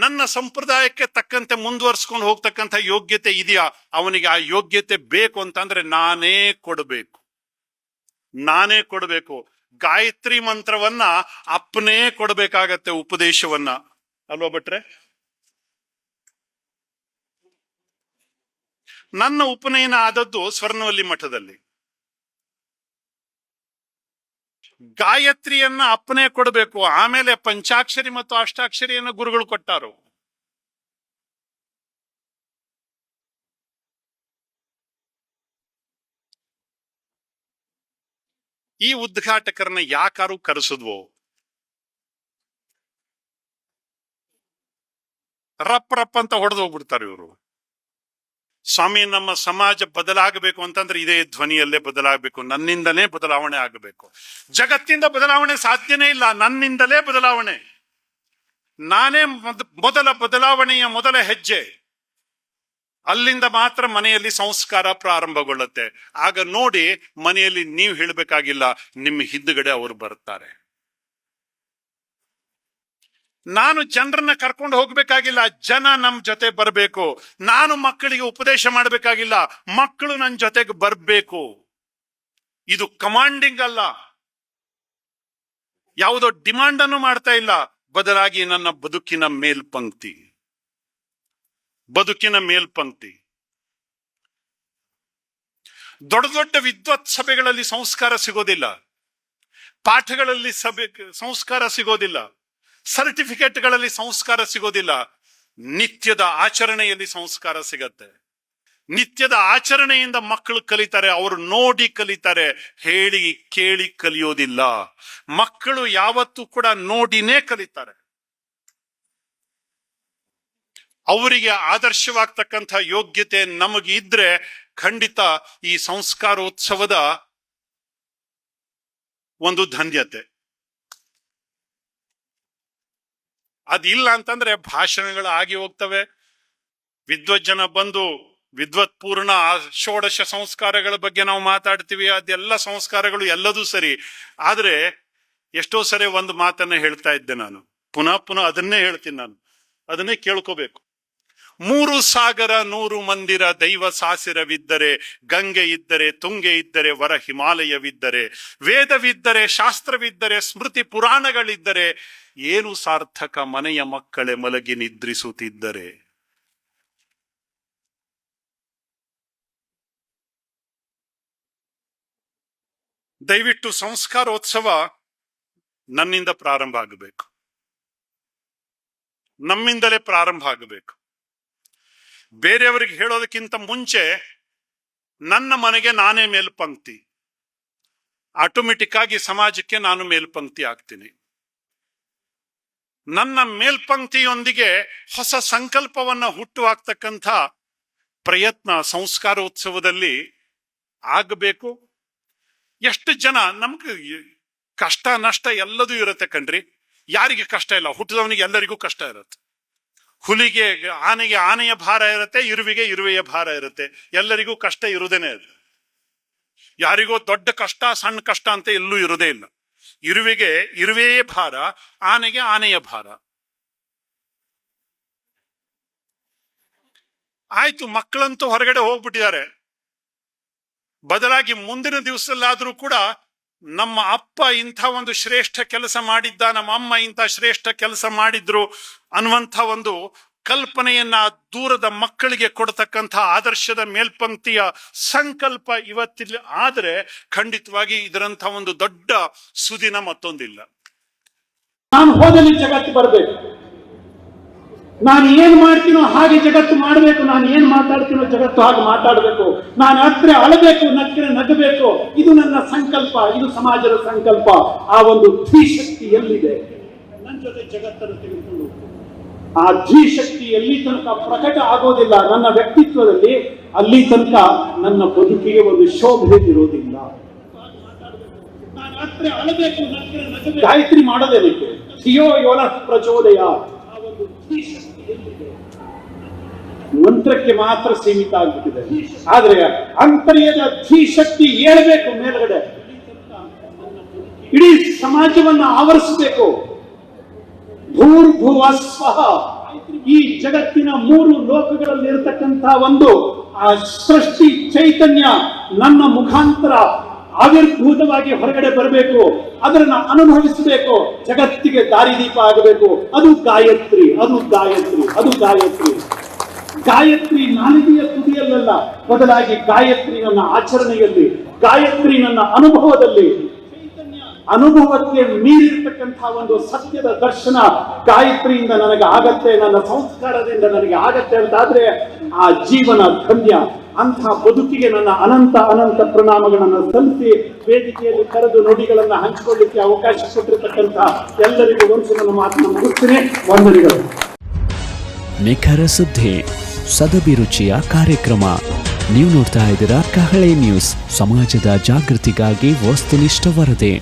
Speaker 1: ನನ್ನ ಸಂಪ್ರದಾಯಕ್ಕೆ ತಕ್ಕಂತೆ ಮುಂದುವರ್ಸ್ಕೊಂಡು ಹೋಗ್ತಕ್ಕಂಥ ಯೋಗ್ಯತೆ ಇದೆಯಾ, ಅವನಿಗೆ ಆ ಯೋಗ್ಯತೆ ಬೇಕು ಅಂತಂದ್ರೆ ನಾನೇ ಕೊಡಬೇಕು. ಗಾಯತ್ರಿ ಮಂತ್ರವನ್ನ ಅಪ್ಪನೇ ಕೊಡಬೇಕಾಗತ್ತೆ, ಉಪದೇಶವನ್ನ, ಅಲ್ವಾ ಭಟ್ರೆ? ನನ್ನ ಉಪನಯನ ಆದದ್ದು ಸ್ವರ್ಣವಲ್ಲಿ ಮಠದಲ್ಲಿ. ಗಾಯತ್ರಿಯನ್ನ ಅಪ್ಪನೇ ಕೊಡಬೇಕು, ಆಮೇಲೆ ಪಂಚಾಕ್ಷರಿ ಮತ್ತು ಅಷ್ಟಾಕ್ಷರಿಯನ್ನು ಗುರುಗಳು ಕೊಟ್ಟಾರು. ಈ ಉದ್ಘಾಟಕರನ್ನ ಯಾಕಾರು ಕರೆಸಿದ್ವೋ? ರಪ್ ಅಂತ ಹೊಡೆದು ಹೋಗ್ಬಿಡ್ತಾರೆ ಇವರು. ಸ್ವಾಮಿ, ನಮ್ಮ ಸಮಾಜ ಬದಲಾಗಬೇಕು ಅಂತಂದ್ರೆ ಇದೇ ಧ್ವನಿಯಲ್ಲೇ ಬದಲಾಗಬೇಕು, ನನ್ನಿಂದಲೇ ಬದಲಾವಣೆ ಆಗಬೇಕು. ಜಗತ್ತಿಂದ ಬದಲಾವಣೆ ಸಾಧ್ಯನೇ ಇಲ್ಲ, ನನ್ನಿಂದಲೇ ಬದಲಾವಣೆ. ನಾನೇ ಮೊದಲ ಬದಲಾವಣೆಯ ಮೊದಲ ಹೆಜ್ಜೆ. ಅಲ್ಲಿಂದ ಮಾತ್ರ ಮನೆಯಲ್ಲಿ ಸಂಸ್ಕಾರ ಪ್ರಾರಂಭಗೊಳ್ಳುತ್ತೆ. ಆಗ ನೋಡಿ, ಮನೆಯಲ್ಲಿ ನೀವು ಹೇಳಬೇಕಾಗಿಲ್ಲ, ನಿಮ್ಮ ಹಿಂದುಗಡೆ ಅವರು ಬರ್ತಾರೆ. ನಾನು ಜನರನ್ನ ಕರ್ಕೊಂಡು ಹೋಗ್ಬೇಕಾಗಿಲ್ಲ, ಜನ ನಮ್ ಜೊತೆ ಬರಬೇಕು. ನಾನು ಮಕ್ಕಳಿಗೆ ಉಪದೇಶ ಮಾಡಬೇಕಾಗಿಲ್ಲ, ಮಕ್ಕಳು ನನ್ನ ಜೊತೆಗೆ ಬರಬೇಕು. ಇದು ಕಮಾಂಡಿಂಗ್ ಅಲ್ಲ, ಯಾವುದೋ ಡಿಮಾಂಡ್ ಅನ್ನು ಮಾಡ್ತಾ ಇಲ್ಲ, ಬದಲಾಗಿ ನನ್ನ ಬದುಕಿನ ಮೇಲ್ಪಂಕ್ತಿ. ದೊಡ್ಡ ದೊಡ್ಡ ವಿದ್ವತ್ ಸಭೆಗಳಲ್ಲಿ ಸಂಸ್ಕಾರ ಸಿಗೋದಿಲ್ಲ, ಪಾಠಗಳಲ್ಲಿ ಸಂಸ್ಕಾರ ಸಿಗೋದಿಲ್ಲ, ಸರ್ಟಿಫಿಕೇಟ್ಗಳಲ್ಲಿ ಸಂಸ್ಕಾರ ಸಿಗೋದಿಲ್ಲ. ನಿತ್ಯದ ಆಚರಣೆಯಲ್ಲಿ ಸಂಸ್ಕಾರ ಸಿಗತ್ತೆ. ನಿತ್ಯದ ಆಚರಣೆಯಿಂದ ಮಕ್ಕಳು ಕಲಿತಾರೆ, ಅವರು ನೋಡಿ ಕಲಿತಾರೆ, ಹೇಳಿ ಕೇಳಿ ಕಲಿಯೋದಿಲ್ಲ. ಮಕ್ಕಳು ಯಾವತ್ತೂ ಕೂಡ ನೋಡಿನೇ ಕಲಿತಾರೆ. ಅವರಿಗೆ ಆದರ್ಶವಾಗ್ತಕ್ಕಂಥ ಯೋಗ್ಯತೆ ನಮಗೆ ಇದ್ರೆ ಖಂಡಿತ ಈ ಸಂಸ್ಕಾರೋತ್ಸವದ ಒಂದು ಧನ್ಯತೆ. ಅದಿಲ್ಲ ಅಂತಂದ್ರೆ ಭಾಷಣಗಳು ಆಗಿ ಹೋಗ್ತವೆ. ವಿದ್ವಜ್ಜನ ಬಂದು ವಿದ್ವತ್ಪೂರ್ಣ ಷೋಡಶ ಸಂಸ್ಕಾರಗಳ ಬಗ್ಗೆ ನಾವು ಮಾತಾಡ್ತೀವಿ, ಅದೆಲ್ಲ ಸಂಸ್ಕಾರಗಳು ಎಲ್ಲದೂ ಸರಿ. ಆದ್ರೆ ಎಷ್ಟೋ ಸರಿ ಒಂದು ಮಾತನ್ನ ಹೇಳ್ತಾ ಇದ್ದೆ ನಾನು, ಪುನಃ ಅದನ್ನೇ ಹೇಳ್ತೀನಿ, ನಾನು ಅದನ್ನೇ ಕೇಳ್ಕೋಬೇಕು. ಮೂರು ಸಾಗರ 100 ಮಂದಿರ ದೈವ ಸಾಸಿರವಿದ್ದರೆ, ಗಂಗೆ ಇದ್ದರೆ, ತುಂಗೆ ಇದ್ದರೆ, ವರ ಹಿಮಾಲಯವಿದ್ದರೆ, ವೇದವಿದ್ದರೆ, ಶಾಸ್ತ್ರವಿದ್ದರೆ, ಸ್ಮೃತಿ ಪುರಾಣಗಳಿದ್ದರೆ, ಏನು ಸಾರ್ಥಕ ಮನೆಯ ಮಕ್ಕಳೇ ಮಲಗಿ ನಿದ್ರಿಸುತ್ತಿದ್ದರೆ. ದಯವಿಟ್ಟು ಸಂಸ್ಕಾರೋತ್ಸವ ನನ್ನಿಂದ ಪ್ರಾರಂಭ ಆಗಬೇಕು, ನಮ್ಮಿಂದಲೇ ಪ್ರಾರಂಭ ಆಗಬೇಕು. ಬೇರೆಯವರಿಗೆ ಹೇಳೋದಕ್ಕಿಂತ ಮುಂಚೆ ನನ್ನ ಮನೆಗೆ ನಾನೇ ಮೇಲ್ಪಂಕ್ತಿ. ಆಟೋಮೆಟಿಕ್ ಆಗಿ ಸಮಾಜಕ್ಕೆ ನಾನು ಮೇಲ್ಪಂಕ್ತಿ ಆಗ್ತೀನಿ. ನನ್ನ ಮೇಲ್ಪಂಕ್ತಿಯೊಂದಿಗೆ ಹೊಸ ಸಂಕಲ್ಪವನ್ನ ಹುಟ್ಟುಹಾಕ್ತಕ್ಕಂಥ ಪ್ರಯತ್ನ ಸಂಸ್ಕಾರೋತ್ಸವದಲ್ಲಿ ಆಗಬೇಕು. ಎಷ್ಟು ಜನ, ನಮ್ಗೆ ಕಷ್ಟ ನಷ್ಟ ಎಲ್ಲದೂ ಇರುತ್ತೆ ಕಣ್ರಿ. ಯಾರಿಗೆ ಕಷ್ಟ ಇಲ್ಲ? ಹುಟ್ಟಿದವನಿಗೆ ಎಲ್ಲರಿಗೂ ಕಷ್ಟ ಇರುತ್ತೆ. ಹುಲಿಗೆ ಆನೆಗೆ ಆನೆಯ ಭಾರ ಇರುತ್ತೆ, ಇರುವಿಗೆ ಇರುವೆಯ ಭಾರ ಇರುತ್ತೆ. ಎಲ್ಲರಿಗೂ ಕಷ್ಟ ಇರುವುದೇನೆ ಅದು. ಯಾರಿಗೋ ದೊಡ್ಡ ಕಷ್ಟ ಸಣ್ಣ ಕಷ್ಟ ಅಂತ ಎಲ್ಲೂ ಇರುವುದೇ ಇಲ್ಲ. ಇರುವೆಗೆ ಇರುವೆಯೇ ಭಾರ, ಆನೆಗೆ ಆನೆಯ ಭಾರ. ಆಯ್ತು, ಮಕ್ಕಳಂತೂ ಹೊರಗಡೆ ಹೋಗ್ಬಿಟ್ಟಿದ್ದಾರೆ. ಬದಲಾಗಿ ಮುಂದಿನ ದಿವಸದಲ್ಲಾದ್ರೂ ಕೂಡ ನಮ್ಮ ಅಪ್ಪ ಇಂಥ ಒಂದು ಶ್ರೇಷ್ಠ ಕೆಲಸ ಮಾಡಿದ್ದ, ನಮ್ಮ ಅಮ್ಮ ಇಂಥ ಶ್ರೇಷ್ಠ ಕೆಲಸ ಮಾಡಿದ್ರು ಅನ್ನುವಂಥ ಒಂದು ಕಲ್ಪನೆಯನ್ನ ದೂರದ ಮಕ್ಕಳಿಗೆ ಕೊಡ್ತಕ್ಕಂಥ ಆದರ್ಶದ ಮೇಲ್ಪಂಕ್ತಿಯ ಸಂಕಲ್ಪ ಇವತ್ತಿಲ್ಲ ಆದ್ರೆ ಖಂಡಿತವಾಗಿ ಇದರಂಥ ಒಂದು ದೊಡ್ಡ ಸುದಿನ ಮತ್ತೊಂದಿಲ್ಲ.
Speaker 2: ನಾನು ಹೋದಲ್ಲಿ ಜಗತ್ತು ಬರಬೇಕು. ನಾನು ಏನ್ ಮಾಡ್ತೀನೋ ಹಾಗೆ ಜಗತ್ತು ಮಾಡಬೇಕು. ನಾನು ಏನ್ ಮಾತಾಡ್ತೀನೋ ಜಗತ್ತು ಹಾಗೆ ಮಾತಾಡಬೇಕು. ನಾನು ಹತ್ರ ಅಳಬೇಕು, ನಕ್ಕರೆ ನಗಬೇಕು. ಇದು ನನ್ನ ಸಂಕಲ್ಪ, ಇದು ಸಮಾಜದ ಸಂಕಲ್ಪ. ಆ ಒಂದು ದ್ವಿಶಕ್ತಿ ಎಲ್ಲಿದೆ? ನನ್ನ ಜೊತೆ ಜಗತ್ತನ್ನು ತೆಗೆದುಕೊಂಡು ಆ ದ್ವಿಶಕ್ತಿ ಎಲ್ಲಿ ತನಕ ಪ್ರಕಟ ಆಗೋದಿಲ್ಲ ನನ್ನ ವ್ಯಕ್ತಿತ್ವದಲ್ಲಿ, ಅಲ್ಲಿ ತನಕ ನನ್ನ ಬದುಕಿಗೆ ಒಂದು ಶೋಭೆ ಇರೋದಿಲ್ಲ. ನಾನು ಹತ್ರ ಅಳಬೇಕು, ನಕ್ಕರೆ ನಗಬೇಕು. ಗಾಯತ್ರಿ ಮಾಡೋದೇನಕ್ಕೆ? ಧಿಯೋ ಯೋನ ಪ್ರಚೋದಯ. ಮಂತ್ರಕ್ಕೆ ಮಾತ್ರ ಸೀಮಿತ ಆಗ್ಬಿಟ್ಟಿದೆ. ಆದ್ರೆ ಅಂತರ್ಯದ ದ್ವಿಶಕ್ತಿ ಏಳಬೇಕು ಮೇಲ್ಗಡೆ, ಇಡೀ ಸಮಾಜವನ್ನ ಆವರಿಸಬೇಕು. ಭೂರ್ಭುವ ಸ್ವಃ, ಈ ಜಗತ್ತಿನ 3 ಲೋಕಗಳಲ್ಲಿ ಇರತಕ್ಕಂತ ಒಂದು ಆ ಸೃಷ್ಟಿ ಚೈತನ್ಯ ನನ್ನ ಮುಖಾಂತರ ಆವಿರ್ಭೂತವಾಗಿ ಹೊರಗಡೆ ಬರಬೇಕು. ಅದನ್ನ ಅನುಭವಿಸಬೇಕು, ಜಗತ್ತಿಗೆ ದಾರಿದೀಪ ಆಗಬೇಕು. ಅದು ಗಾಯತ್ರಿ, ಅದು ಗಾಯತ್ರಿ, ಅದು ಗಾಯತ್ರಿ. ಗಾಯತ್ರಿ ನಾಲಿಗೆಯ ತುದಿಯಲ್ಲ, ಬದಲಾಗಿ ಗಾಯತ್ರಿ ನನ್ನ ಆಚರಣೆಯಲ್ಲಿ, ಗಾಯತ್ರಿ ನನ್ನ ಅನುಭವದಲ್ಲಿ, ಅನುಭವಕ್ಕೆ ಮೀರಿರ್ತಕ್ಕಂಥ ಒಂದು ಸತ್ಯದ ದರ್ಶನ ಗಾಯತ್ರಿಯಿಂದ ನನಗೆ ಆಗತ್ತೆ, ನನ್ನ ಸಂಸ್ಕಾರದಿಂದ ನನಗೆ ಆಗತ್ತೆ ಅಂತಾದ್ರೆ ಆ ಜೀವನ ಧನ್ಯ. ಅಂಥ ಬದುಕಿಗೆ ನನ್ನ ಅನಂತ ಅನಂತ ಪ್ರಣಾಮಗಳನ್ನು ಸಲ್ಲಿಸಿ ವೇದಿಕೆಯಲ್ಲಿ ಕರೆದು ನುಡಿಗಳನ್ನು ಹಂಚಿಕೊಳ್ಳಿಕ್ಕೆ ಅವಕಾಶ ಕೊಟ್ಟಿರ್ತಕ್ಕಂಥ ಎಲ್ಲರಿಗೂ ಒಂದು ನನ್ನ ಮಾತನ್ನು ಮುಗಿಸ್ತೀನಿ. ವಂದನೆಗಳು.
Speaker 3: ನಿಖರ ಸುದ್ದಿ, ಸದಭಿರುಚಿಯ ಕಾರ್ಯಕ್ರಮ. ನೀವು ನೋಡ್ತಾ ಇದ್ದೀರಾ ಕಹಳೆ ನ್ಯೂಸ್, ಸಮಾಜದ ಜಾಗೃತಿಗಾಗಿ ವಸ್ತುನಿಷ್ಠ ವರದಿ.